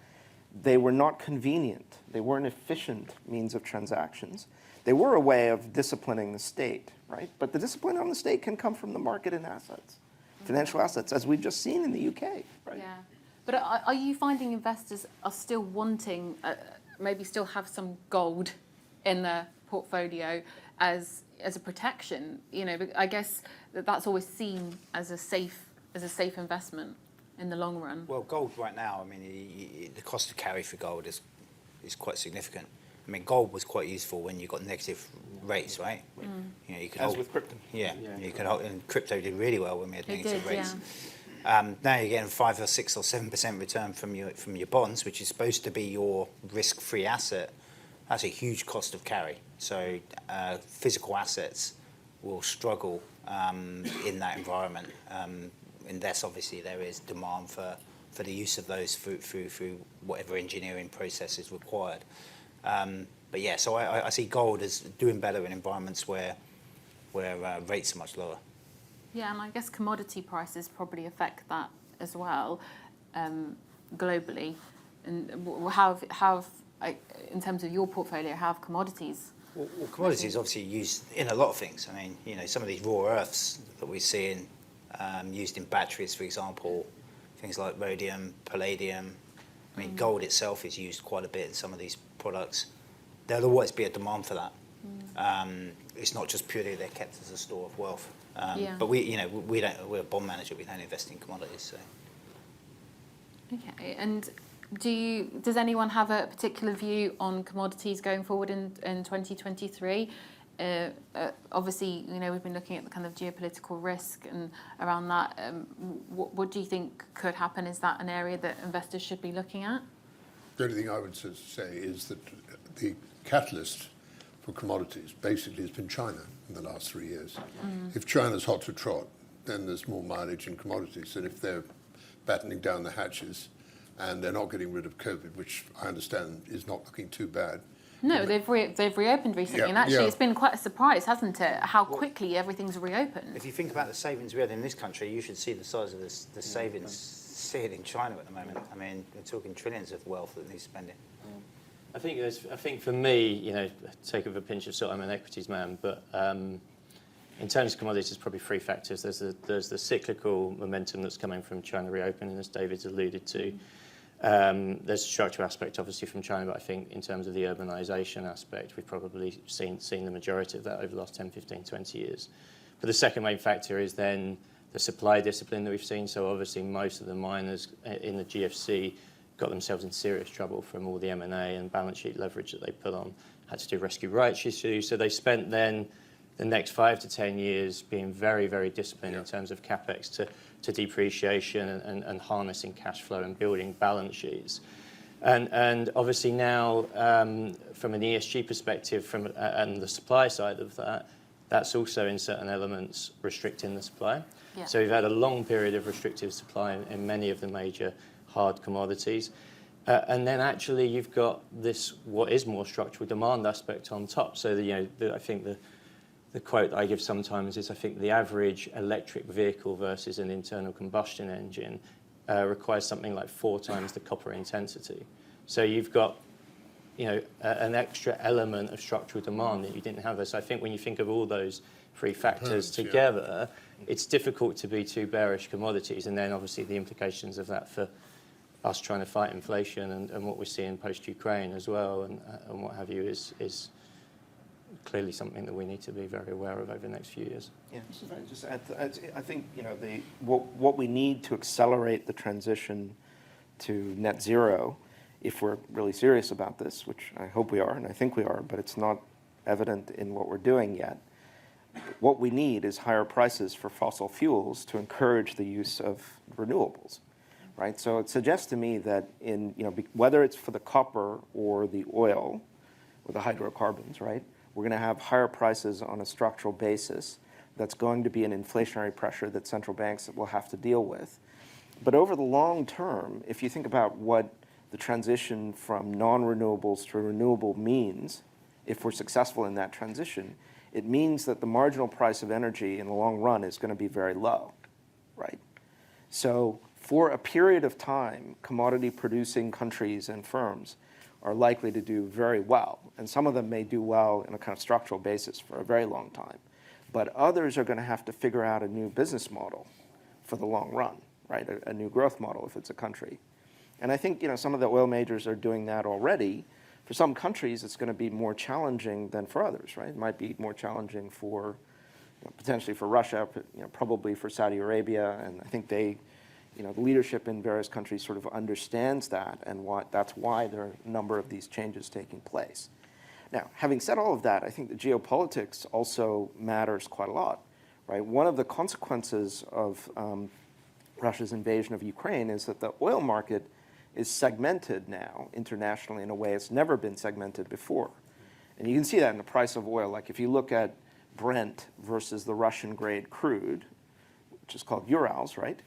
[SPEAKER 7] they were not convenient. They weren't efficient means of transactions. They were a way of disciplining the state, right? But the discipline on the state can come from the market in assets, financial assets, as we've just seen in the UK, right?
[SPEAKER 2] Yeah. But are you finding investors are still wanting, maybe still have some gold in their portfolio as a protection? You know, I guess that's always seen as a safe investment in the long run.
[SPEAKER 4] Well, gold right now, I mean, the cost of carry for gold is quite significant. I mean, gold was quite useful when you got negative rates, right? You know, you could
[SPEAKER 7] As
[SPEAKER 4] hold,
[SPEAKER 7] with crypto.
[SPEAKER 4] Yeah, you could hold, and crypto did really well when we had
[SPEAKER 2] It
[SPEAKER 4] negative
[SPEAKER 2] did,
[SPEAKER 4] rates. Now you're getting 5 or 6 or 7% return from your bonds, which is supposed to be your risk-free asset. That's a huge cost of carry. So physical assets will struggle in that environment, unless obviously there is demand for the use of those through whatever engineering process is required. But yeah, so I see gold as doing better in environments where rates are much lower.
[SPEAKER 2] Yeah, and I guess commodity prices probably affect that as well, globally. And how in terms of your portfolio, how have commodities?
[SPEAKER 4] Well, commodities obviously used in a lot of things. I mean, you know, some of these raw earths that we see used in batteries, for example, things like rhodium, palladium. I mean, gold itself is used quite a bit in some of these products. There'll always be a demand for that. It's not just purely they're kept as a store of wealth. But we're a bond manager. We don't invest in commodities. So.
[SPEAKER 2] Okay, and does anyone have a particular view on commodities going forward in 2023? Obviously, you know, we've been looking at the kind of geopolitical risk and around that. What do you think could happen? Is that an area that investors should be looking at?
[SPEAKER 6] The only thing I would say is that the catalyst for commodities basically has been China in the last 3 years. If China's hot to trot, then there's more mileage in commodities. And if they're battening down the hatches and they're not getting rid of COVID, which I understand is not looking too bad.
[SPEAKER 2] No, they've reopened recently, and actually it's been quite a surprise, hasn't it, how quickly everything's reopened.
[SPEAKER 4] If you think about the savings we had in this country, you should see the size of the savings sitting in China at the moment. I mean, we're talking trillions of wealth that needs spending.
[SPEAKER 5] I think for me, you know, take it with a pinch of salt. I'm an equities man, but in terms of commodities, there's probably 3 factors. There's the cyclical momentum that's coming from China reopening, as David's alluded to. There's a structural aspect, obviously, from China, but I think in terms of the urbanisation aspect, we've probably seen the majority of that over the last 10, 15, 20 years. But the second main factor is then the supply discipline that we've seen. So obviously, most of the miners in the GFC got themselves in serious trouble from all the M&A and balance sheet leverage that they put on, had to do rescue rights issues. So they spent then the next 5 to 10 years being very, very disciplined in terms of capex to depreciation and harnessing cash flow and building balance sheets. And obviously now, from an ESG perspective, and the supply side of that, that's also in certain elements restricting the supply.
[SPEAKER 2] Yeah.
[SPEAKER 5] So we've had a long period of restrictive supply in many of the major hard commodities. And then actually you've got this, what is more structural demand aspect on top. So, I think the quote I give sometimes is, I think the average electric vehicle versus an internal combustion engine requires something like 4 times the copper intensity. So you've got, an extra element of structural demand that you didn't have. So I think when you think of all those 3 factors together, it's difficult to be too bearish commodities. And then obviously the implications of that for us trying to fight inflation and what we're seeing post-Ukraine as well and what have you is clearly something that we need to be very aware of over the next few years.
[SPEAKER 3] Yeah, I think what we need to accelerate the transition to net zero, if we're really serious about this, which I hope we are and I think we are, but it's not evident in what we're doing yet. What we need is higher prices for fossil fuels to encourage the use of renewables, right? So it suggests to me that whether it's for the copper or the oil or the hydrocarbons, right? We're going to have higher prices on a structural basis. That's going to be an inflationary pressure that central banks will have to deal with. But over the long term, if you think about what the transition from non-renewables to renewable means, if we're successful in that transition, it means that the marginal price of energy in the long run is going to be very low, right? So for a period of time, commodity-producing countries and firms are likely to do very well. And some of them may do well in a kind of structural basis for a very long time. But others are going to have to figure out a new business model for the long run, right? A new growth model if it's a country. And I think some of the oil majors are doing that already. For some countries, it's going to be more challenging than for others, right? It might be more challenging for, potentially for Russia, probably for Saudi Arabia. And I think the leadership in various countries sort of understands that, and that's why there are a number of these changes taking place. Now, having said all of that, I think the geopolitics also matters quite a lot, right? One of the consequences of Russia's invasion of Ukraine is that the oil market is segmented now internationally in a way it's never been segmented before. And you can see that in the price of oil. Like if you look at Brent versus the Russian grade crude, which is called Urals, right?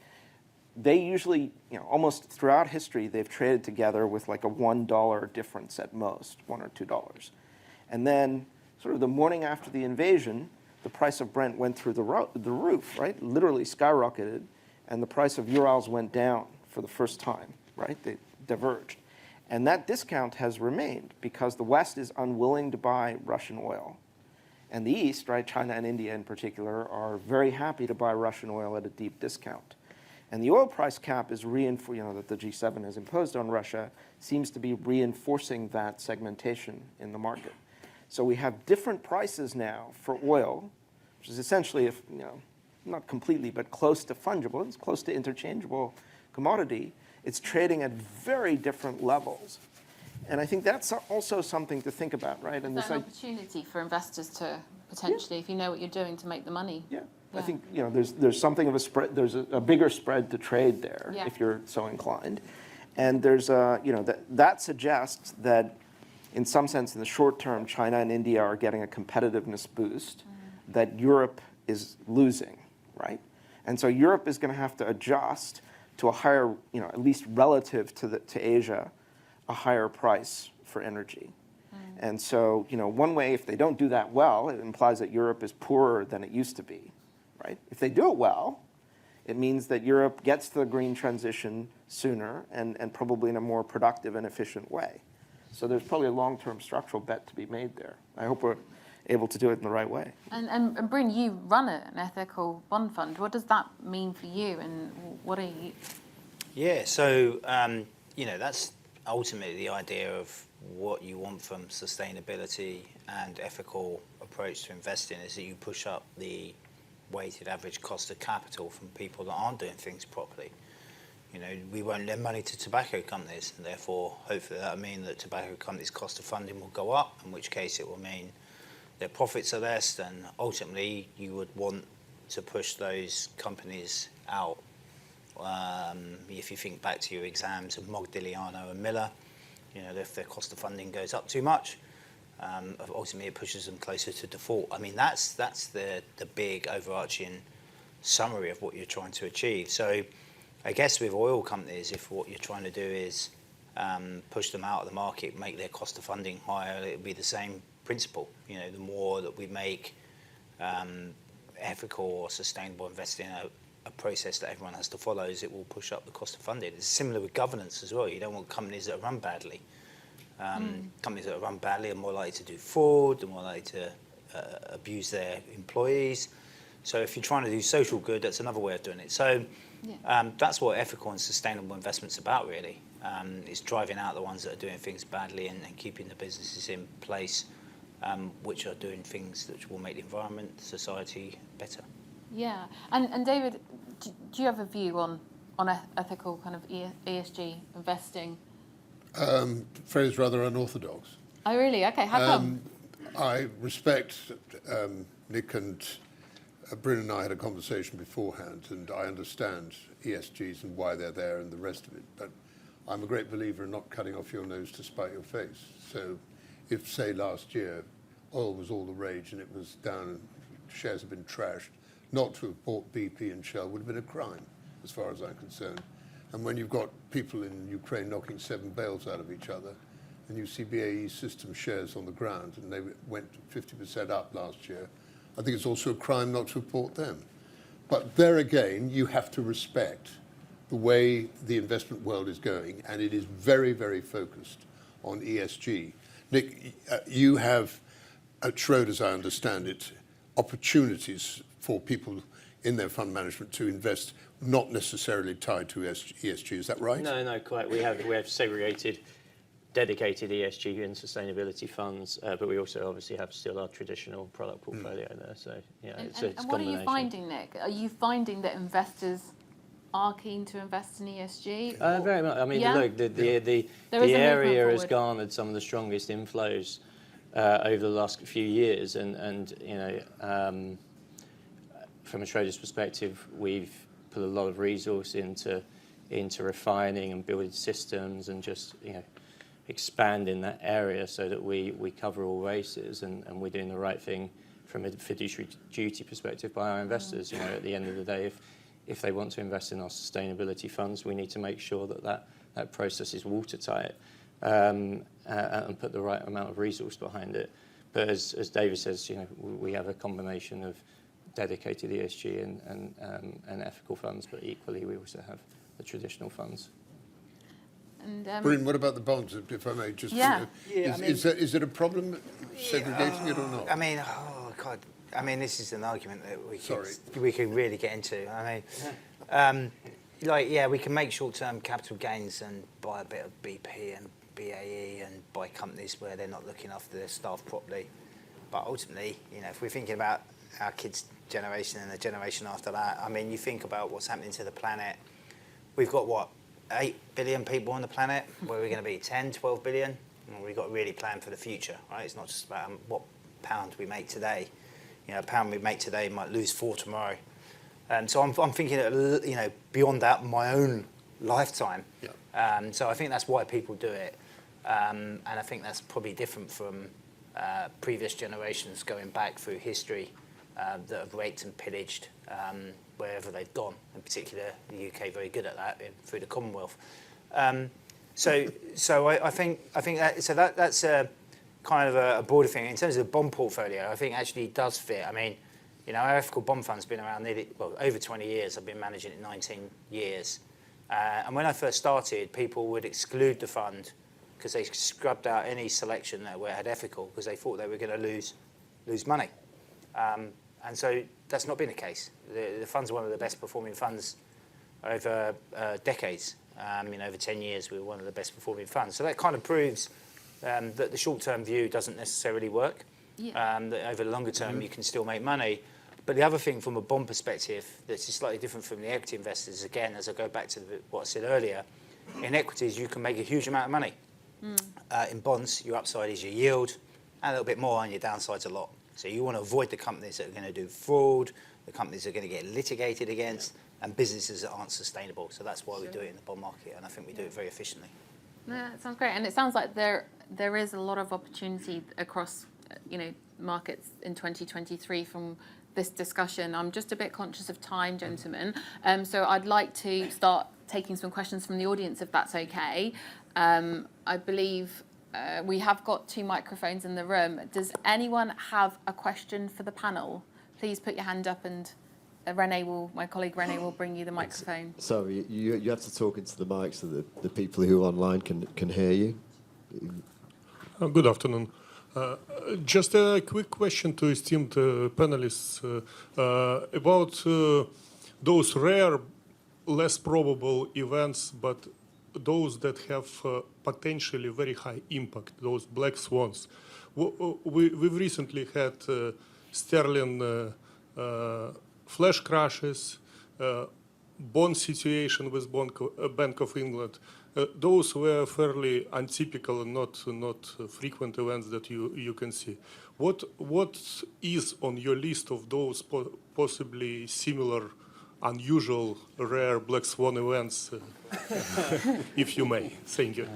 [SPEAKER 3] They usually, almost throughout history, they've traded together with like a $1 difference at most, $1 or $2. And then sort of the morning after the invasion, the price of Brent went through the roof, right? Literally skyrocketed. And the price of Urals went down for the first time, right? They diverged. And that discount has remained because the West is unwilling to buy Russian oil. And the East, right, China and India in particular, are very happy to buy Russian oil at a deep discount. And the oil price cap is that the G7 has imposed on Russia seems to be reinforcing that segmentation in the market. So we have different prices now for oil, which is essentially, not completely, but close to fungible. It's close to interchangeable commodity. It's trading at very different levels. And I think that's also something to think about, right? And
[SPEAKER 2] is that an opportunity for investors to potentially, if you know what you're doing, to make the money?
[SPEAKER 3] Yeah. I think there's something of a spread. There's a bigger spread to trade there if you're so inclined, and there's that suggests that in some sense in the short term China and India are getting a competitiveness boost that Europe is losing, right? And so Europe is going to have to adjust to a higher, at least relative to Asia, a higher price for energy. And so one way, if they don't do that well, it implies that Europe is poorer than it used to be. Right? If they do it well, it means that Europe gets to the green transition sooner and probably in a more productive and efficient way. So there's probably a long-term structural bet to be made there. I hope we're able to do it in the right way.
[SPEAKER 2] And Bryn, you run an ethical bond fund. What does that mean for you, and what are you?
[SPEAKER 4] Yeah, so that's ultimately the idea of what you want from sustainability and ethical approach to investing is that you push up the weighted average cost of capital from people that aren't doing things properly. We won't lend money to tobacco companies, and therefore, hopefully that will mean that tobacco companies' cost of funding will go up, in which case it will mean their profits are less, and ultimately you would want to push those companies out. If you think back to your exams of Modigliano and Miller, if their cost of funding goes up too much, ultimately it pushes them closer to default. I mean, that's the big overarching summary of what you're trying to achieve. So I guess with oil companies, if what you're trying to do is push them out of the market, make their cost of funding higher, it would be the same principle. The more that we make ethical or sustainable investing a process that everyone has to follow, it will push up the cost of funding. It's similar with governance as well. You don't want companies that run badly. Companies that run badly are more likely to do fraud, they're more likely to abuse their employees. So if you're trying to do social good, that's another way of doing it. So
[SPEAKER 2] Yeah.
[SPEAKER 4] That's what ethical and sustainable investment's about, really. It's driving out the ones that are doing things badly and keeping the businesses in place which are doing things that will make the environment, society better.
[SPEAKER 2] Yeah, and David, do you have a view on ethical kind of ESG investing?
[SPEAKER 6] Phrase rather unorthodox.
[SPEAKER 2] Oh, really? Okay, how come?
[SPEAKER 6] I respect Nick and Bryn and I had a conversation beforehand, and I understand ESGs and why they're there and the rest of it. But I'm a great believer in not cutting off your nose to spite your face. So if, say, last year, oil was all the rage and it was down and shares have been trashed, not to have bought BP and Shell would have been a crime, as far as I'm concerned. And when you've got people in Ukraine knocking 7 bales out of each other, and you see BAE Systems shares on the ground, and they went 50% up last year, I think it's also a crime not to have bought them. But there again, you have to respect the way the investment world is going, and it is very, very focused on ESG. Nick, you have, at Schroders, I understand it, opportunities for people in their fund management to invest not necessarily tied to ESG. Is that right?
[SPEAKER 5] No, quite. We have segregated, dedicated ESG and sustainability funds, but we also obviously have still our traditional product portfolio there. So yeah, it's a
[SPEAKER 2] what are you finding, Nick? Are you finding that investors are keen to invest in ESG?
[SPEAKER 5] Very much. I mean,
[SPEAKER 2] Yeah?
[SPEAKER 5] look, the area has garnered some of the strongest inflows over the last few years, and you know, from a Schroders perspective, we've put a lot of resource into refining and building systems and just, you know, expanding that area so that we cover all races, and we're doing the right thing from a fiduciary duty perspective by our investors. You know, at the end of the day, if they want to invest in our sustainability funds, we need to make sure that process is watertight and put the right amount of resource behind it. But as David says, you know, we have a combination of dedicated ESG and ethical funds, but equally we also have the traditional funds.
[SPEAKER 2] And,
[SPEAKER 6] Bryn, what about the bonds, if I may? Just,
[SPEAKER 2] Yeah.
[SPEAKER 6] Is it a problem segregating it or not?
[SPEAKER 4] I mean, oh God, I mean, this is an argument that we could really get into. I mean, like, yeah, we can make short-term capital gains and buy a bit of BP and BAE and buy companies where they're not looking after their staff properly. But ultimately, you know, if we're thinking about our kids' generation and the generation after that, I mean, you think about what's happening to the planet. We've got, what, 8 billion people on the planet? Where are we going to be, 10, 12 billion? Well, we've got to really plan for the future, right? It's not just about what pound we make today. You know, a pound we make today might lose 4 tomorrow. So I'm thinking, you know, beyond that, my own lifetime. Yeah. So I think that's why people do it. And I think that's probably different from previous generations going back through history that have raped and pillaged wherever they've gone. In particular, the UK very good at that through the Commonwealth. So I think that's a kind of a broader thing. In terms of the bond portfolio, I think actually it does fit. I mean, you know, our ethical bond fund's been around over 20 years. I've been managing it 19 years. And when I first started, people would exclude the fund because they scrubbed out any selection that had ethical because they thought they were going to lose money. And so that's not been the case. The fund's one of the best performing funds over decades. Over 10 years, we were one of the best performing funds. So that kind of proves that the short-term view doesn't necessarily work. Yeah. That over the longer term, you can still make money. But the other thing from a bond perspective that's slightly different from the equity investors, again, as I go back to what I said earlier, in equities, you can make a huge amount of money. In bonds, your upside is your yield, and a little bit more, and your downside's a lot. So you want to avoid the companies that are going to do fraud, the companies that are going to get litigated against, and businesses that aren't sustainable. So that's why we do it in the bond market, and I think we do it very efficiently.
[SPEAKER 2] Yeah, that sounds great. And it sounds like there is a lot of opportunity across, markets in 2023 from this discussion. I'm just a bit conscious of time, gentlemen. So I'd like to start taking some questions from the audience, if that's okay. I believe we have got 2 microphones in the room. Does anyone have a question for the panel? Please put your hand up, and my colleague René will bring you the microphone.
[SPEAKER 1] Sorry, you have to talk into the mic so that the people who are online can hear you.
[SPEAKER 8] Good afternoon. Just a quick question to esteemed panelists about those rare less probable events, but those that have potentially very high impact, those black swans. We've recently had sterling flash crashes, bond situation with Bank of England. Those were fairly untypical and not frequent events that you can see. What is on your list of those possibly similar, unusual, rare black swan events, if you may? Thank you.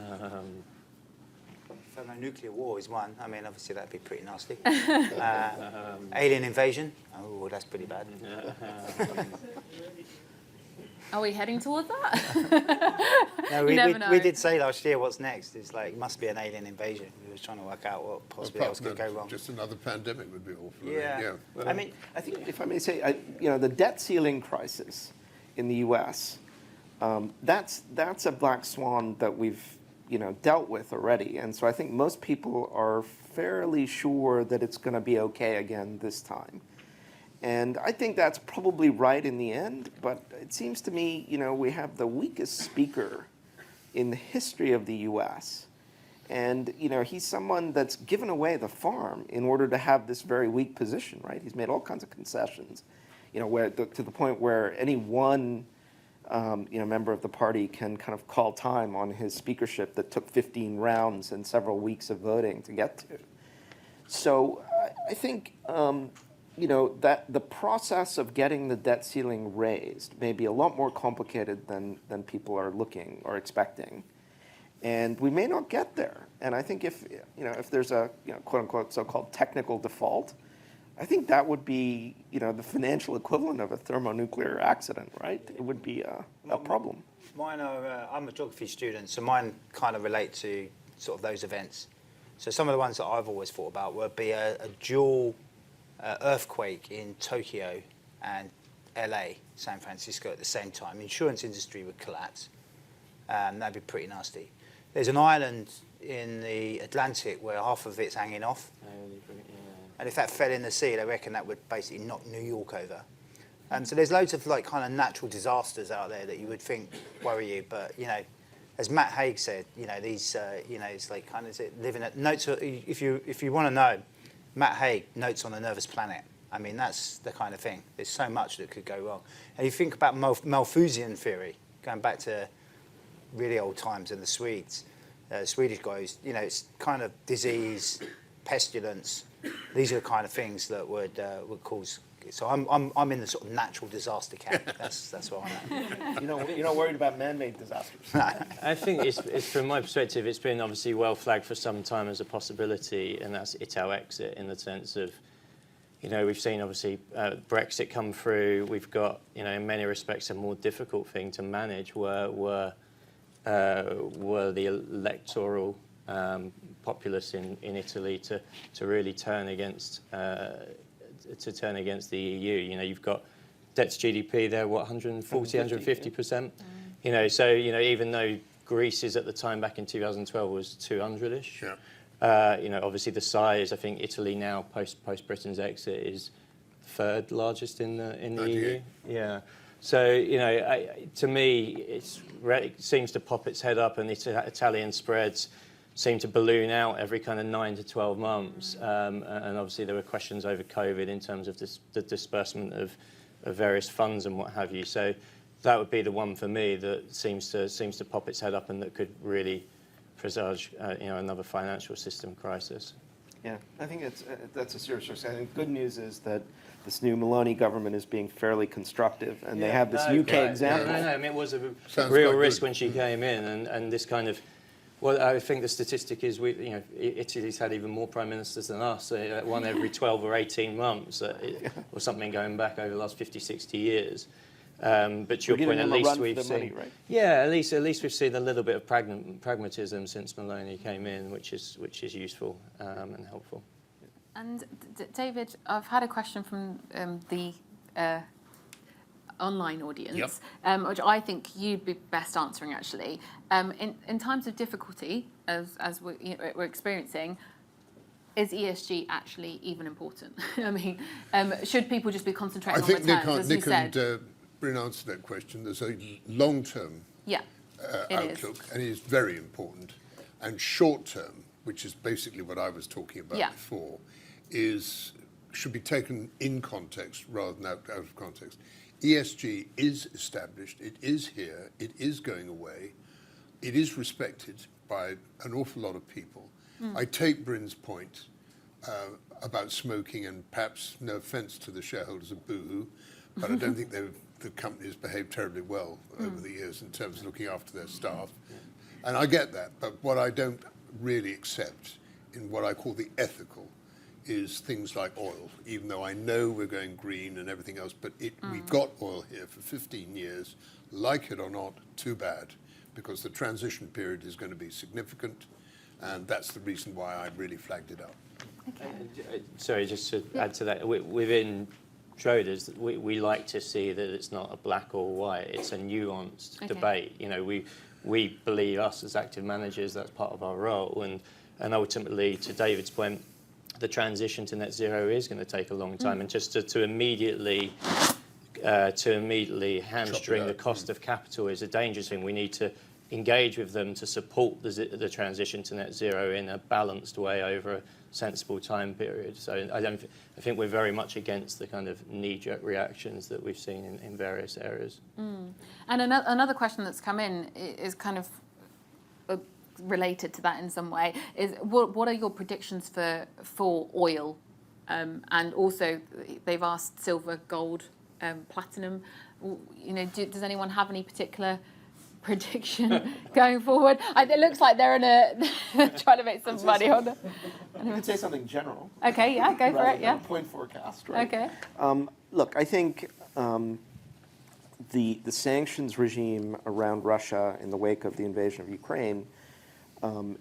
[SPEAKER 4] Thermonuclear war is one. I mean, obviously that'd be pretty nasty. Alien invasion. Oh, that's pretty bad.
[SPEAKER 2] Are we heading towards that?
[SPEAKER 4] No,
[SPEAKER 2] You never know.
[SPEAKER 4] we did say last year, what's next? It's like, it must be an alien invasion. We were trying to work out what possibly else could go wrong.
[SPEAKER 6] Just another pandemic would be awful.
[SPEAKER 4] Yeah.
[SPEAKER 7] I mean, I think if I may say, the debt ceiling crisis in the U.S., that's a black swan that we've dealt with already, and so I think most people are fairly sure that it's going to be okay again this time. And I think that's probably right in the end, but it seems to me, we have the weakest speaker in the history of the U.S. And, he's someone that's given away the farm in order to have this very weak position, right? He's made all kinds of concessions, where to the point where any one, member of the party can kind of call time on his speakership that took 15 rounds and several weeks of voting to get to. So I think, that the process of getting the debt ceiling raised may be a lot more complicated than people are looking or expecting. And we may not get there. And I think if there's a, quote unquote, so-called technical default, I think that would be, the financial equivalent of a thermonuclear accident, right? It would be a problem.
[SPEAKER 4] Mine are, I'm a geography student, so mine kind of relate to sort of those events. So some of the ones that I've always thought about would be a dual earthquake in Tokyo and LA, San Francisco at the same time. The insurance industry would collapse. That'd be pretty nasty. There's an island in the Atlantic where half of it's hanging off. And if that fell in the sea, they reckon that would basically knock New York over. So there's loads of like kind of natural disasters out there that you would think worry you. But, as Matt Haig said, these, it's like kind of living at notes. If you want to know, Matt Haig, Notes on a Nervous Planet. I mean, that's the kind of thing. There's so much that could go wrong. And you think about Malthusian theory, going back to really old times in the Swedes. Swedish guys, it's kind of disease, pestilence. These are the kind of things that would cause. So I'm in the sort of natural disaster camp. That's what I'm at.
[SPEAKER 7] You're not worried about man-made disasters.
[SPEAKER 5] I think it's from my perspective, it's been obviously well flagged for some time as a possibility, and that's Itaú exit in the sense of, we've seen obviously Brexit come through. We've got, in many respects, a more difficult thing to manage were the electoral populace in Italy to really turn against the EU. You've got debt to GDP there, 140, 150%. So even though Greece's at the time back in 2012 was 200-ish. Yeah. Obviously the size. I think Italy now post Britain's exit is third largest in the EU. Yeah. So to me, it seems to pop its head up, and the Italian spreads seem to balloon out every kind of 9 to 12 months. And obviously there were questions over COVID in terms of the disbursement of various funds and what have you. So that would be the one for me that seems to pop its head up and that could really presage another financial system crisis.
[SPEAKER 7] Yeah, I think that's a serious risk. I think good news is that this new Meloni government is being fairly constructive, and they have this UK example.
[SPEAKER 5] No, I mean, it was a real risk when she came in, and this kind of. Well, I think the statistic is Italy's had even more prime ministers than us, one every 12 or 18 months, or something going back over the last 50, 60 years. But to your point, at least we've seen, money, right? Yeah, at least we've seen a little bit of pragmatism since Meloni came in, which is useful and helpful.
[SPEAKER 2] And David, I've had a question from the online audience, which I think you'd be best answering actually. In times of difficulty, as we're experiencing, is ESG actually even important? I mean, should people just be concentrating on returns, as you said?
[SPEAKER 6] Bryn answered that question. There's a long-term
[SPEAKER 2] Yeah, it is.
[SPEAKER 6] outlook, and it is very important. And short-term, which is basically what I was talking about
[SPEAKER 2] Yeah.
[SPEAKER 6] before, should be taken in context rather than out of context. ESG is established. It is here. It is going away. It is respected by an awful lot of people. I take Bryn's point about smoking, and perhaps no offence to the shareholders of Boohoo, but I don't think the company has behaved terribly well over the years in terms of looking after their staff. And I get that, but what I don't really accept in what I call the ethical is things like oil, even though I know we're going green and everything else, but we've got oil here for 15 years, like it or not, too bad, because the transition period is going to be significant, and that's the reason why I really flagged it up.
[SPEAKER 5] Sorry, just to add to that, within Schroders, we like to see that it's not a black or white, it's a nuanced debate. You know, we believe, us as active managers, that's part of our role, and ultimately, to David's point, the transition to net zero is going to take a long time, and just to immediately hamstring the cost of capital is a dangerous thing. We need to engage with them to support the transition to net zero in a balanced way over a sensible time period. So I think we're very much against the kind of knee-jerk reactions that we've seen in various areas.
[SPEAKER 2] And another question that's come in is kind of related to that in some way, is what are your predictions for oil? And also they've asked silver, gold, platinum. You know, does anyone have any particular prediction going forward? It looks like they're trying to make some money on it.
[SPEAKER 7] You could say something general.
[SPEAKER 2] Okay, yeah, go for it, yeah.
[SPEAKER 7] Point forecast, right?
[SPEAKER 2] Okay.
[SPEAKER 7] Look, I think the sanctions regime around Russia in the wake of the invasion of Ukraine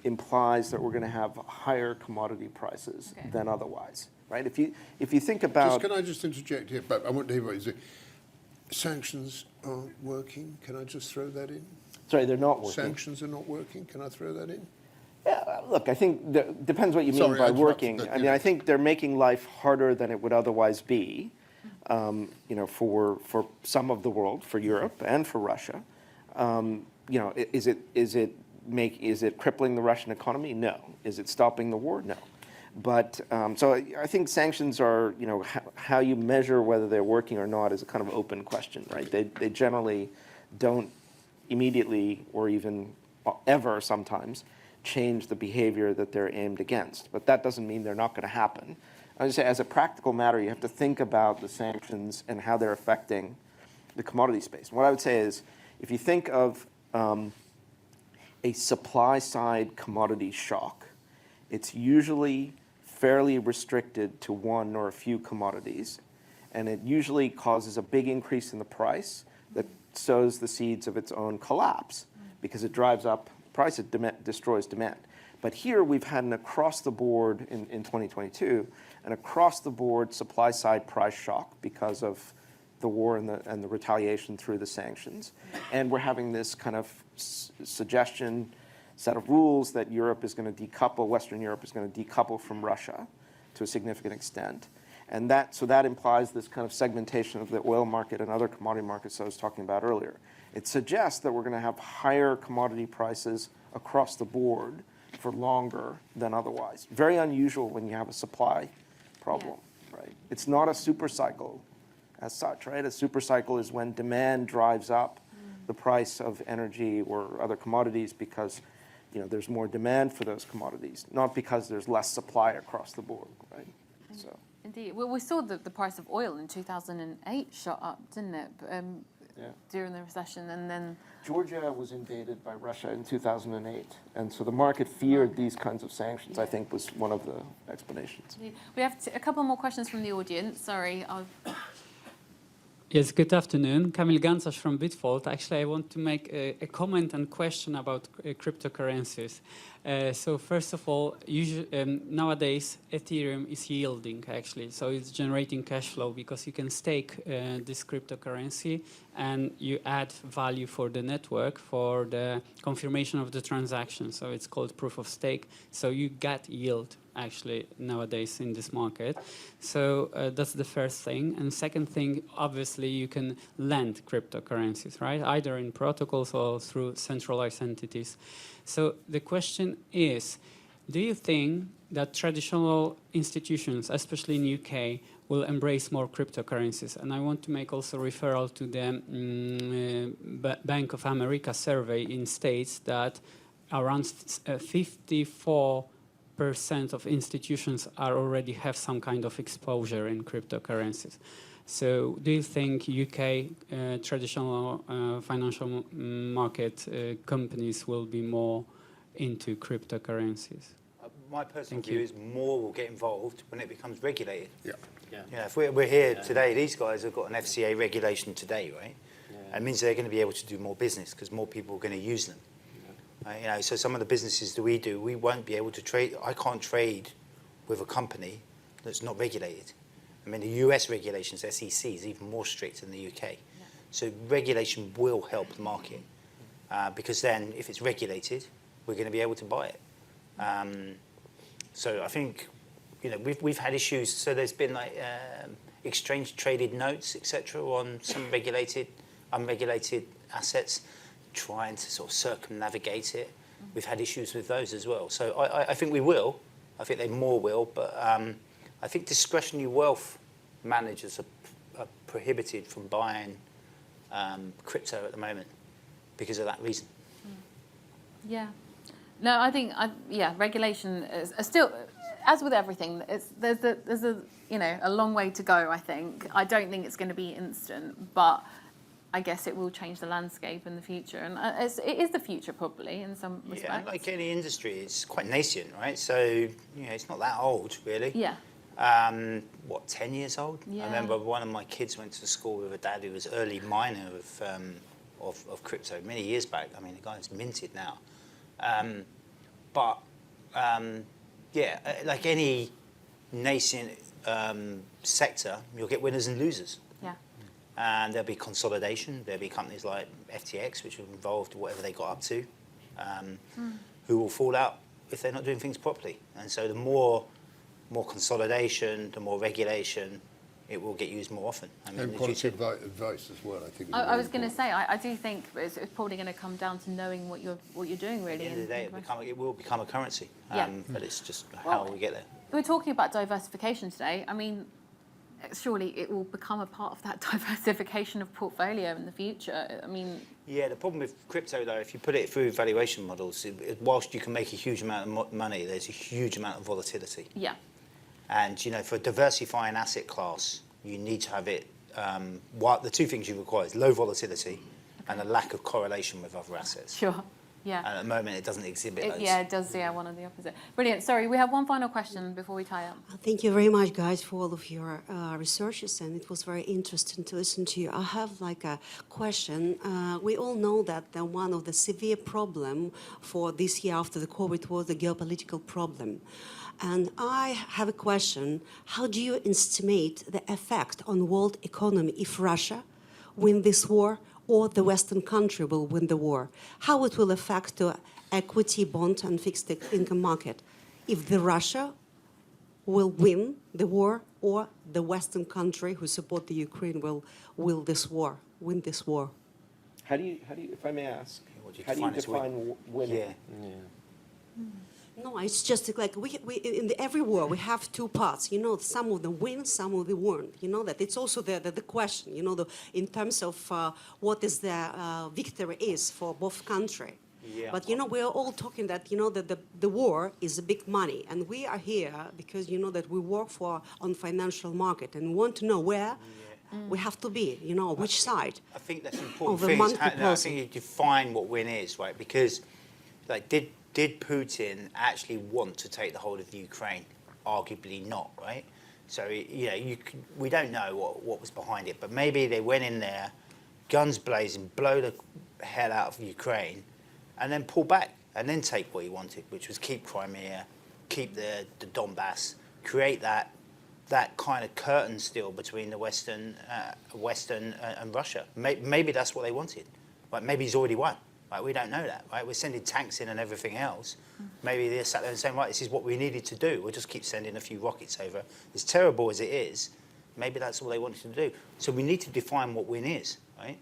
[SPEAKER 7] implies that we're going to have higher commodity prices than otherwise, right? If you think about...
[SPEAKER 6] Can I just interject here? But I want to hear what you say. Sanctions aren't working. Can I just throw that in?
[SPEAKER 7] Sorry, they're not working.
[SPEAKER 6] Sanctions are not working. Can I throw that in?
[SPEAKER 7] Yeah, look, I think depends what you mean by working. I mean, I think they're making life harder than it would otherwise be, you know, for some of the world, for Europe and for Russia. You know, is it crippling the Russian economy? No. Is it stopping the war? No. But so I think sanctions are, you know, how you measure whether they're working or not is a kind of open question, right? They generally don't immediately or even ever sometimes change the behavior that they're aimed against. But that doesn't mean they're not going to happen. I would say as a practical matter, you have to think about the sanctions and how they're affecting the commodity space. What I would say is if you think of a supply-side commodity shock, it's usually fairly restricted to one or a few commodities, and it usually causes a big increase in the price that sows the seeds of its own collapse because it drives up price, it destroys demand. But here we've had an across-the-board in 2022, an across-the-board supply-side price shock because of the war and the retaliation through the sanctions, and we're having this kind of suggestion set of rules that Europe is going to decouple, Western Europe is going to decouple from Russia to a significant extent. And so that implies this kind of segmentation of the oil market and other commodity markets I was talking about earlier. It suggests that we're going to have higher commodity prices across the board for longer than otherwise. Very unusual when you have a supply problem, right? It's not a super cycle as such, right? A super cycle is when demand drives up the price of energy or other commodities because there's more demand for those commodities, not because there's less supply across the board, right? So.
[SPEAKER 2] Indeed. Well, we saw the price of oil in 2008 shot up, didn't it? During the recession, and then...
[SPEAKER 7] Georgia was invaded by Russia in 2008, and so the market feared these kinds of sanctions, I think, was one of the explanations.
[SPEAKER 2] We have a couple more questions from the audience. Sorry,
[SPEAKER 9] Yes, good afternoon. Kamil Gancarz from Bitfold. Actually, I want to make a comment and question about cryptocurrencies. So first of all, nowadays, Ethereum is yielding, actually. So it's generating cash flow because you can stake this cryptocurrency and you add value for the network for the confirmation of the transaction. So it's called proof of stake. So you get yield actually nowadays in this market. So that's the first thing. And second thing, obviously you can lend cryptocurrencies, right? Either in protocols or through centralized entities. So the question is, do you think that traditional institutions, especially in UK, will embrace more cryptocurrencies? And I want to make also referral to the Bank of America survey in States that around 54% of institutions are already have some kind of exposure in cryptocurrencies. So do you think UK traditional financial market companies will be more into cryptocurrencies?
[SPEAKER 4] My personal
[SPEAKER 9] Thank
[SPEAKER 4] view
[SPEAKER 9] you.
[SPEAKER 4] is more will get involved when it becomes regulated.
[SPEAKER 6] Yeah.
[SPEAKER 5] Yeah.
[SPEAKER 4] You know, if we're here today, these guys have got an FCA regulation today, right?
[SPEAKER 5] Yeah.
[SPEAKER 4] It means they're going to be able to do more business because more people are going to use them. You know, so some of the businesses that we do, we won't be able to trade. I can't trade with a company that's not regulated. I mean, the US regulations, SEC, is even more strict than the UK. Yeah. So regulation will help the market because then if it's regulated, we're going to be able to buy it. So I think, you know, we've had issues. So there's been like exchange traded notes, etc., on some regulated, unregulated assets, trying to sort of circumnavigate it. We've had issues with those as well. So I think we will. I think they more will. But I think discretionary wealth managers are prohibited from buying crypto at the moment because of that reason.
[SPEAKER 2] Yeah. No, I think, regulation is still, as with everything, there's a you know, a long way to go, I think. I don't think it's going to be instant, but I guess it will change the landscape in the future. And it is the future, probably, in some respects.
[SPEAKER 4] Yeah, like any industry, it's quite nascent, right? So, you know, it's not that old, really.
[SPEAKER 2] Yeah.
[SPEAKER 4] 10 years old?
[SPEAKER 2] Yeah.
[SPEAKER 4] I remember one of my kids went to school with a dad who was early miner of crypto many years back. I mean, the guy's minted now. Like any nascent sector, you'll get winners and losers.
[SPEAKER 2] Yeah.
[SPEAKER 4] And there'll be consolidation. There'll be companies like FTX, which are involved in whatever they got up to, who will fall out if they're not doing things properly. And so the more consolidation, the more regulation, it will get used more often. I mean,
[SPEAKER 6] And quality advice as well, I think.
[SPEAKER 2] I was going to say, I do think it's probably going to come down to knowing what you're doing, really.
[SPEAKER 4] At the end of the day, it will become a currency.
[SPEAKER 2] Yeah.
[SPEAKER 4] But it's just how we get there.
[SPEAKER 2] We're talking about diversification today. I mean, surely it will become a part of that diversification of portfolio in the future. I mean...
[SPEAKER 4] Yeah, the problem with crypto, though, if you put it through valuation models, whilst you can make a huge amount of money, there's a huge amount of volatility.
[SPEAKER 2] Yeah.
[SPEAKER 4] And, you know, for a diversifying asset class, you need to have it, the two things you require is low volatility and a lack of correlation with other assets.
[SPEAKER 2] Sure, yeah.
[SPEAKER 4] And at the moment, it doesn't exhibit those.
[SPEAKER 2] Yeah, it does, one of the opposite. Brilliant. Sorry, we have one final question before we tie up.
[SPEAKER 10] Thank you very much, guys, for all of your researches, and it was very interesting to listen to you. I have like a question. We all know that one of the severe problem for this year after the COVID was the geopolitical problem. And I have a question. How do you estimate the effect on world economy if Russia win this war or the Western country will win the war? How it will affect the equity, bond, and fixed income market if the Russia will win the war or the Western country who support the Ukraine will win this war?
[SPEAKER 7] How do you, if I may ask,
[SPEAKER 4] What do you
[SPEAKER 7] how do you
[SPEAKER 4] define as
[SPEAKER 7] define winning?
[SPEAKER 4] Yeah.
[SPEAKER 10] No, it's just like we in every war we have two parts. You know, some of them win, some of them won't. You know that it's also the question. You know, in terms of what is the victory is for both country.
[SPEAKER 4] Yeah.
[SPEAKER 10] But you know, we are all talking that that the war is a big money, and we are here because that we work on financial market and want to know where we have to be. You know, which side.
[SPEAKER 4] I think that's an important
[SPEAKER 10] the
[SPEAKER 4] thing.
[SPEAKER 10] monetary
[SPEAKER 4] I think you define what win is, right? Because, like, did Putin actually want to take the whole of Ukraine? Arguably not, right? So, we don't know what was behind it, but maybe they went in there, guns blazing, blow the hell out of Ukraine, and then pull back, and then take what he wanted, which was keep Crimea, keep the Donbass, create that kind of curtain still between the Western and Russia. Maybe that's what they wanted. But maybe he's already won. Right? We don't know that, right? We're sending tanks in and everything else. Maybe they're sat there and saying, right, this is what we needed to do. We'll just keep sending a few rockets over. As terrible as it is, maybe that's all they wanted to do. So we need to define what win is, right?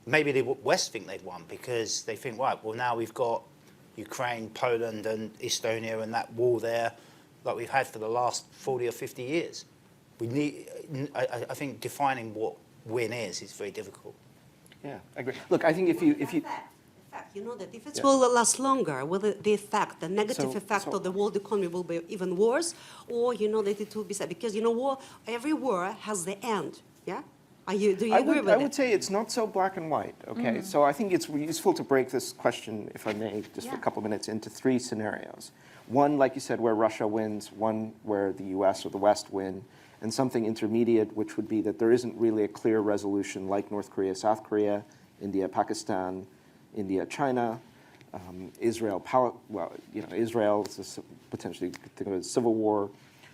[SPEAKER 4] Maybe the West think they've won because they think, right, well, now we've got Ukraine, Poland, and Estonia and that wall there like we've had for the last 40 or 50 years. We need, I think defining what win is very difficult.
[SPEAKER 7] Yeah, I agree. Look, I think if you
[SPEAKER 10] You know that if it will last longer, will the effect, the negative effect of the world economy will be even worse, or you know that it will be sad? Because you know, every war has the end. Yeah. Do you agree with that?
[SPEAKER 7] I would say it's not so black and white. Okay, so I think it's useful to break this question, if I may, just for a couple of minutes, into 3 scenarios. One, like you said, where Russia wins. One, where the U.S. or the West win. And something intermediate, which would be that there isn't really a clear resolution like North Korea, South Korea, India, Pakistan, India, China, Israel. Israel is potentially think of it as civil war,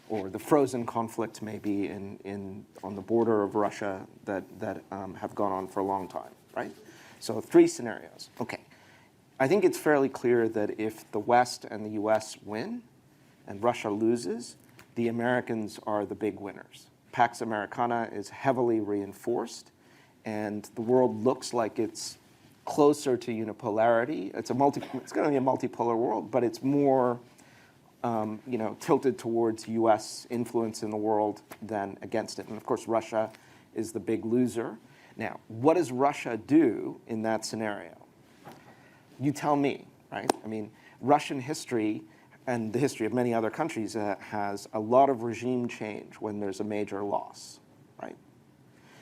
[SPEAKER 7] or the frozen conflict maybe on the border of Russia that have gone on for a long time, right? So 3 scenarios. Okay, I think it's fairly clear that if the West and the U.S. win, and Russia loses, the Americans are the big winners. Pax Americana is heavily reinforced, and the world looks like it's closer to unipolarity. It's going to be a multipolar world, but it's more, tilted towards U.S. influence in the world than against it. And of course, Russia is the big loser. Now, what does Russia do in that scenario? You tell me, right? I mean, Russian history and the history of many other countries has a lot of regime change when there's a major loss, right?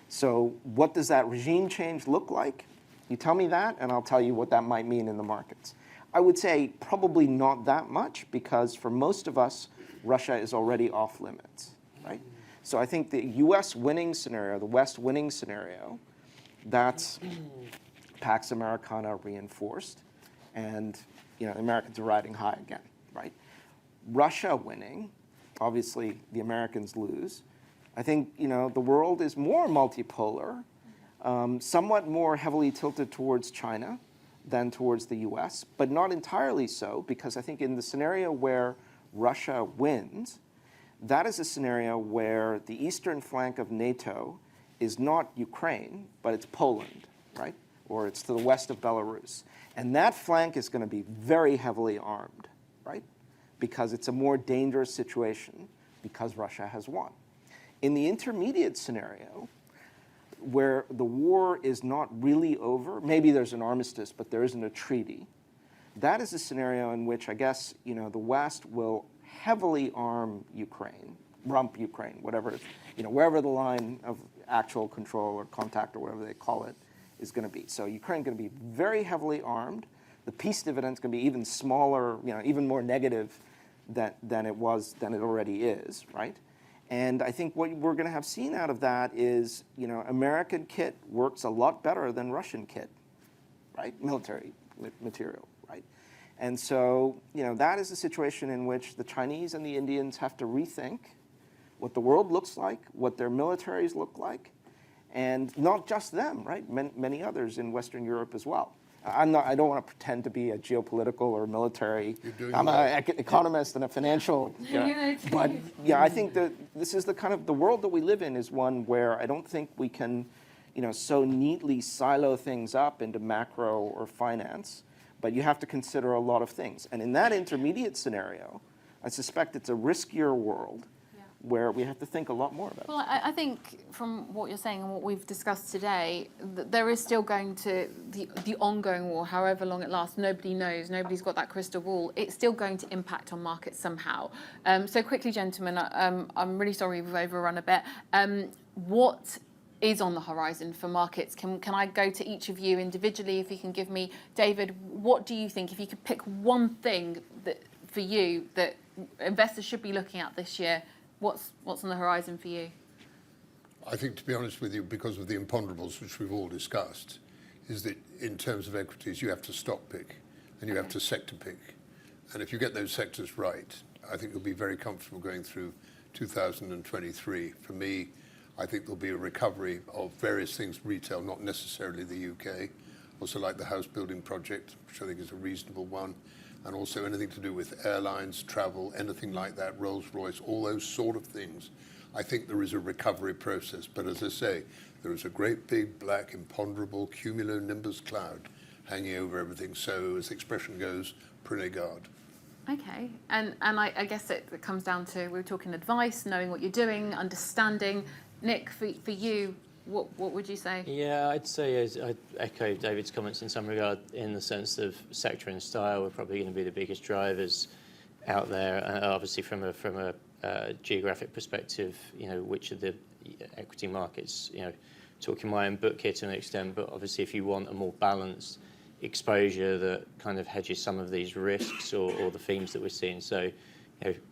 [SPEAKER 7] So what does that regime change look like? You tell me that, and I'll tell you what that might mean in the markets. I would say probably not that much, because for most of us, Russia is already off limits, right? So I think the U.S. winning scenario, the West winning scenario, that's Pax Americana reinforced, and the Americans are riding high again, right? Russia winning, obviously the Americans lose. I think the world is more multipolar, somewhat more heavily tilted towards China than towards the U.S., but not entirely so, because I think in the scenario where Russia wins, that is a scenario where the eastern flank of NATO is not Ukraine, but it's Poland, right? Or it's to the west of Belarus. And that flank is going to be very heavily armed, right? Because it's a more dangerous situation because Russia has won. In the intermediate scenario, where the war is not really over, maybe there's an armistice, but there isn't a treaty, that is a scenario in which I guess the West will heavily arm Ukraine, rump Ukraine, whatever, wherever the line of actual control or contact or whatever they call it is going to be. So Ukraine's going to be very heavily armed. The peace dividend is going to be even smaller, even more negative than it already is, right? And I think what we're going to have seen out of that is, American kit works a lot better than Russian kit, right? Military material, right? And so, that is a situation in which the Chinese and the Indians have to rethink what the world looks like, what their militaries look like, and not just them, right? Many others in Western Europe as well. I don't want to pretend to be a geopolitical or military. I'm an economist and a financial. But I think that this is the world that we live in is one where I don't think we can, so neatly silo things up into macro or finance. But you have to consider a lot of things. And in that intermediate scenario, I suspect it's a riskier world where we have to think a lot more about it.
[SPEAKER 2] Well, I think from what you're saying and what we've discussed today, there is still going to, the ongoing war, however long it lasts, nobody knows, nobody's got that crystal ball, it's still going to impact on markets somehow. So quickly, gentlemen, I'm really sorry we've overrun a bit. What is on the horizon for markets? Can I go to each of you individually, if you can give me, David, what do you think, if you could pick one thing that for you that investors should be looking at this year, what's on the horizon for you?
[SPEAKER 6] I think, to be honest with you, because of the imponderables which we've all discussed, is that in terms of equities, you have to stock pick and you have to sector pick. And if you get those sectors right, I think you'll be very comfortable going through 2023. For me, I think there'll be a recovery of various things, retail, not necessarily the UK. Also like the house building project, which I think is a reasonable one. And also anything to do with airlines, travel, anything like that, Rolls-Royce, all those sort of things. I think there is a recovery process. But as I say, there is a great big black imponderable cumulonimbus cloud hanging over everything. So as the expression goes, prenez garde.
[SPEAKER 2] Okay, and I guess it comes down to, we were talking advice, knowing what you're doing, understanding. Nick, for you, what would you say?
[SPEAKER 5] Yeah, I'd say I'd echo David's comments in some regard, in the sense of sector and style are probably going to be the biggest drivers out there. Obviously, from a geographic perspective, which of the equity markets, talking my own book here to an extent, but obviously if you want a more balanced exposure that kind of hedges some of these risks or the themes that we're seeing. So,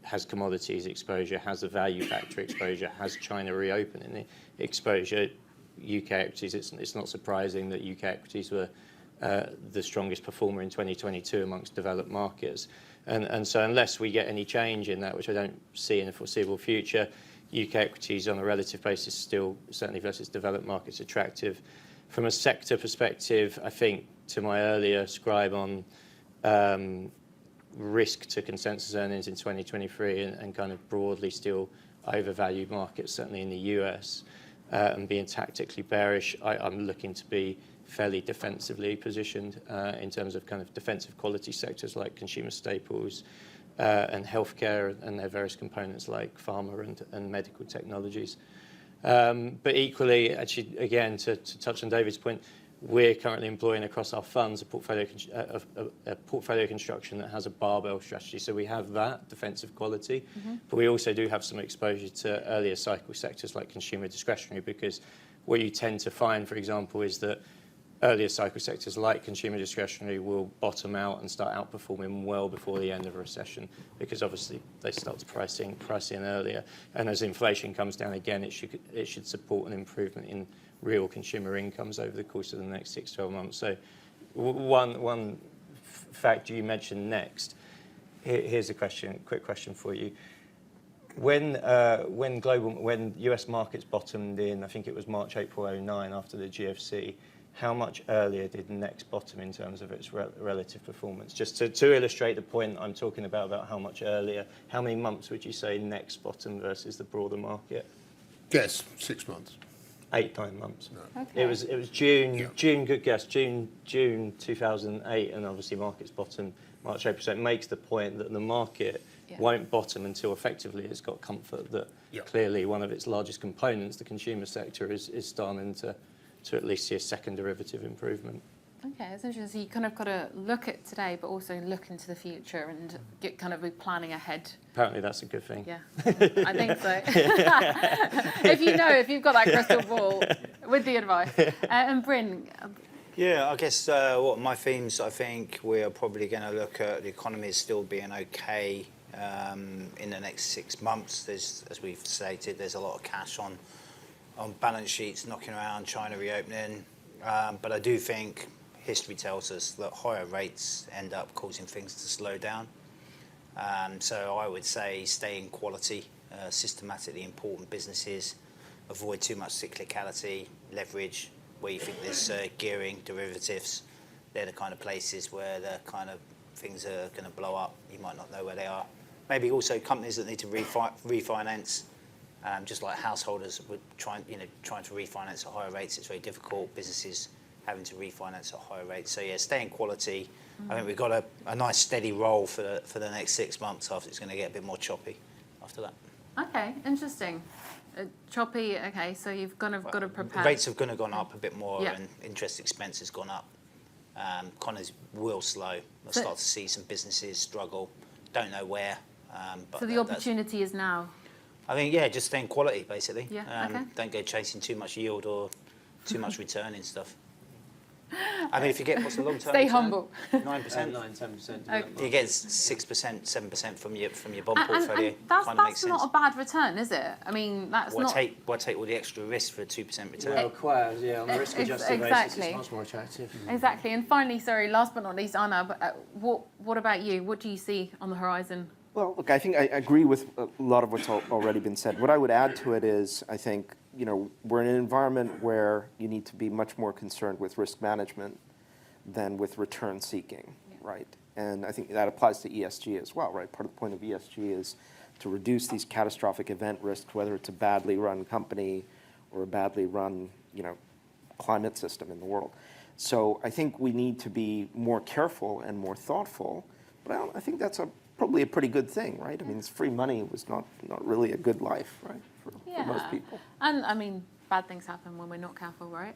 [SPEAKER 5] has commodities exposure, has the value factor exposure, has China reopening exposure. UK equities, it's not surprising that UK equities were the strongest performer in 2022 amongst developed markets. And so unless we get any change in that, which I don't see in the foreseeable future, UK equities on a relative basis still, certainly versus developed markets, attractive. From a sector perspective, I think to my earlier scribe on risk to consensus earnings in 2023 and kind of broadly still overvalued markets, certainly in the US, and being tactically bearish, I'm looking to be fairly defensively positioned in terms of kind of defensive quality sectors like consumer staples and healthcare and their various components like pharma and medical technologies. But equally, actually, again, to touch on David's point, we're currently employing across our funds a portfolio construction that has a barbell strategy. So we have that defensive quality, but we also do have some exposure to earlier cycle sectors like consumer discretionary, because what you tend to find, for example, is that earlier cycle sectors like consumer discretionary will bottom out and start outperforming well before the end of a recession, because obviously they start to price in earlier. And as inflation comes down again, it should support an improvement in real consumer incomes over the course of the next 6-12 months. So one factor you mentioned next, here's a quick question for you. When US markets bottomed in, I think it was March, April 2009 after the GFC, how much earlier did Next bottom in terms of its relative performance? Just to illustrate the point I'm talking about how much earlier, how many months would you say Next bottom versus the broader market?
[SPEAKER 6] Yes, 6 months.
[SPEAKER 5] 8-9 months.
[SPEAKER 6] No.
[SPEAKER 2] Okay.
[SPEAKER 5] It was June.
[SPEAKER 6] Yeah.
[SPEAKER 5] June. Good guess. June 2008, and obviously markets bottom March, April. So it makes the point that the market won't bottom until effectively it's got comfort that clearly one of its largest components, the consumer sector, is starting to at least see a second derivative improvement.
[SPEAKER 2] Okay, it's interesting. So you kind of got to look at today, but also look into the future and get kind of be planning ahead.
[SPEAKER 5] Apparently, that's a good thing.
[SPEAKER 2] Yeah, I think so. if you've got that crystal ball with the advice. And Bryn.
[SPEAKER 4] Yeah, I guess what my themes, I think we are probably going to look at the economy still being okay in the next 6 months. As we've stated, there's a lot of cash on balance sheets knocking around, China reopening. But I do think history tells us that higher rates end up causing things to slow down. So I would say stay in quality, systematically important businesses, avoid too much cyclicality, leverage, where you think there's gearing, derivatives. They're the kind of places where the kind of things are going to blow up. You might not know where they are. Maybe also companies that need to refinance. Just like householders would trying to refinance at higher rates, it's very difficult. Businesses having to refinance at higher rates. So yeah, stay in quality. I think we've got a nice steady roll for the next 6 months. After it's going to get a bit more choppy after that.
[SPEAKER 2] Okay, interesting. Choppy. Okay, so you've got to prepare.
[SPEAKER 4] Rates have gone up a bit more,
[SPEAKER 2] Yeah.
[SPEAKER 4] and interest expense has gone up. Economies will slow. We'll start to see some businesses struggle. Don't know where. But
[SPEAKER 2] So the opportunity is now.
[SPEAKER 4] I think, just stay in quality, basically.
[SPEAKER 2] Yeah, okay.
[SPEAKER 4] Don't go chasing too much yield or too much return in stuff. I mean, if you get, what's the long-term
[SPEAKER 2] Stay
[SPEAKER 4] return?
[SPEAKER 2] humble.
[SPEAKER 4] 9%?
[SPEAKER 5] 9-10%.
[SPEAKER 4] You get 6%, 7% from your bond portfolio.
[SPEAKER 2] And that's
[SPEAKER 4] makes sense.
[SPEAKER 2] not a bad return, is it? I mean, that's
[SPEAKER 4] Why
[SPEAKER 2] not...
[SPEAKER 4] take all the extra risk for a 2% return?
[SPEAKER 5] Well, quite, on a risk-adjusted basis,
[SPEAKER 2] Exactly.
[SPEAKER 5] it's much more attractive.
[SPEAKER 2] Exactly. And finally, sorry, last but not least, Arnab, what about you? What do you see on the horizon?
[SPEAKER 7] Well, look, I think I agree with a lot of what's already been said. What I would add to it is, I think, we're in an environment where you need to be much more concerned with risk management than with return seeking, right? And I think that applies to ESG as well, right? Part of the point of ESG is to reduce these catastrophic event risks, whether it's a badly run company or a badly run, climate system in the world. So I think we need to be more careful and more thoughtful, but I think that's probably a pretty good thing, right? I mean, this free money was not really a good life, right, for most people.
[SPEAKER 2] And I mean, bad things happen when we're not careful, right?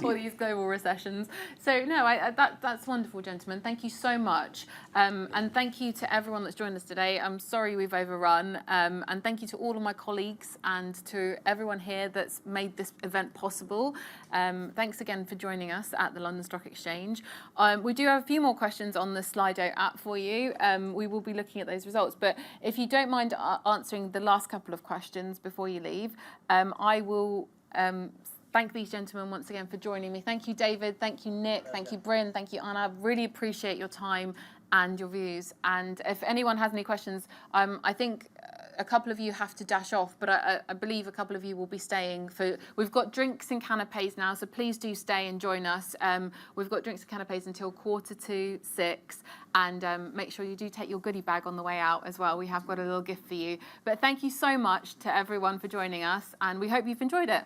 [SPEAKER 2] All these global recessions. So no, that's wonderful, gentlemen. Thank you so much. And thank you to everyone that's joined us today. I'm sorry we've overrun. And thank you to all of my colleagues and to everyone here that's made this event possible. Thanks again for joining us at the London Stock Exchange. We do have a few more questions on the Slido app for you. We will be looking at those results. But if you don't mind answering the last couple of questions before you leave, I will thank these gentlemen once again for joining me. Thank you, David. Thank you, Nick. Thank you, Bryn. Thank you, Arnab. Really appreciate your time and your views. And if anyone has any questions, I think a couple of you have to dash off, but I believe a couple of you will be staying for. We've got drinks and canapes now, so please do stay and join us. We've got drinks and canapes until 6:45, and make sure you do take your goodie bag on the way out as well. We have got a little gift for you. But thank you so much to everyone for joining us, and we hope you've enjoyed it.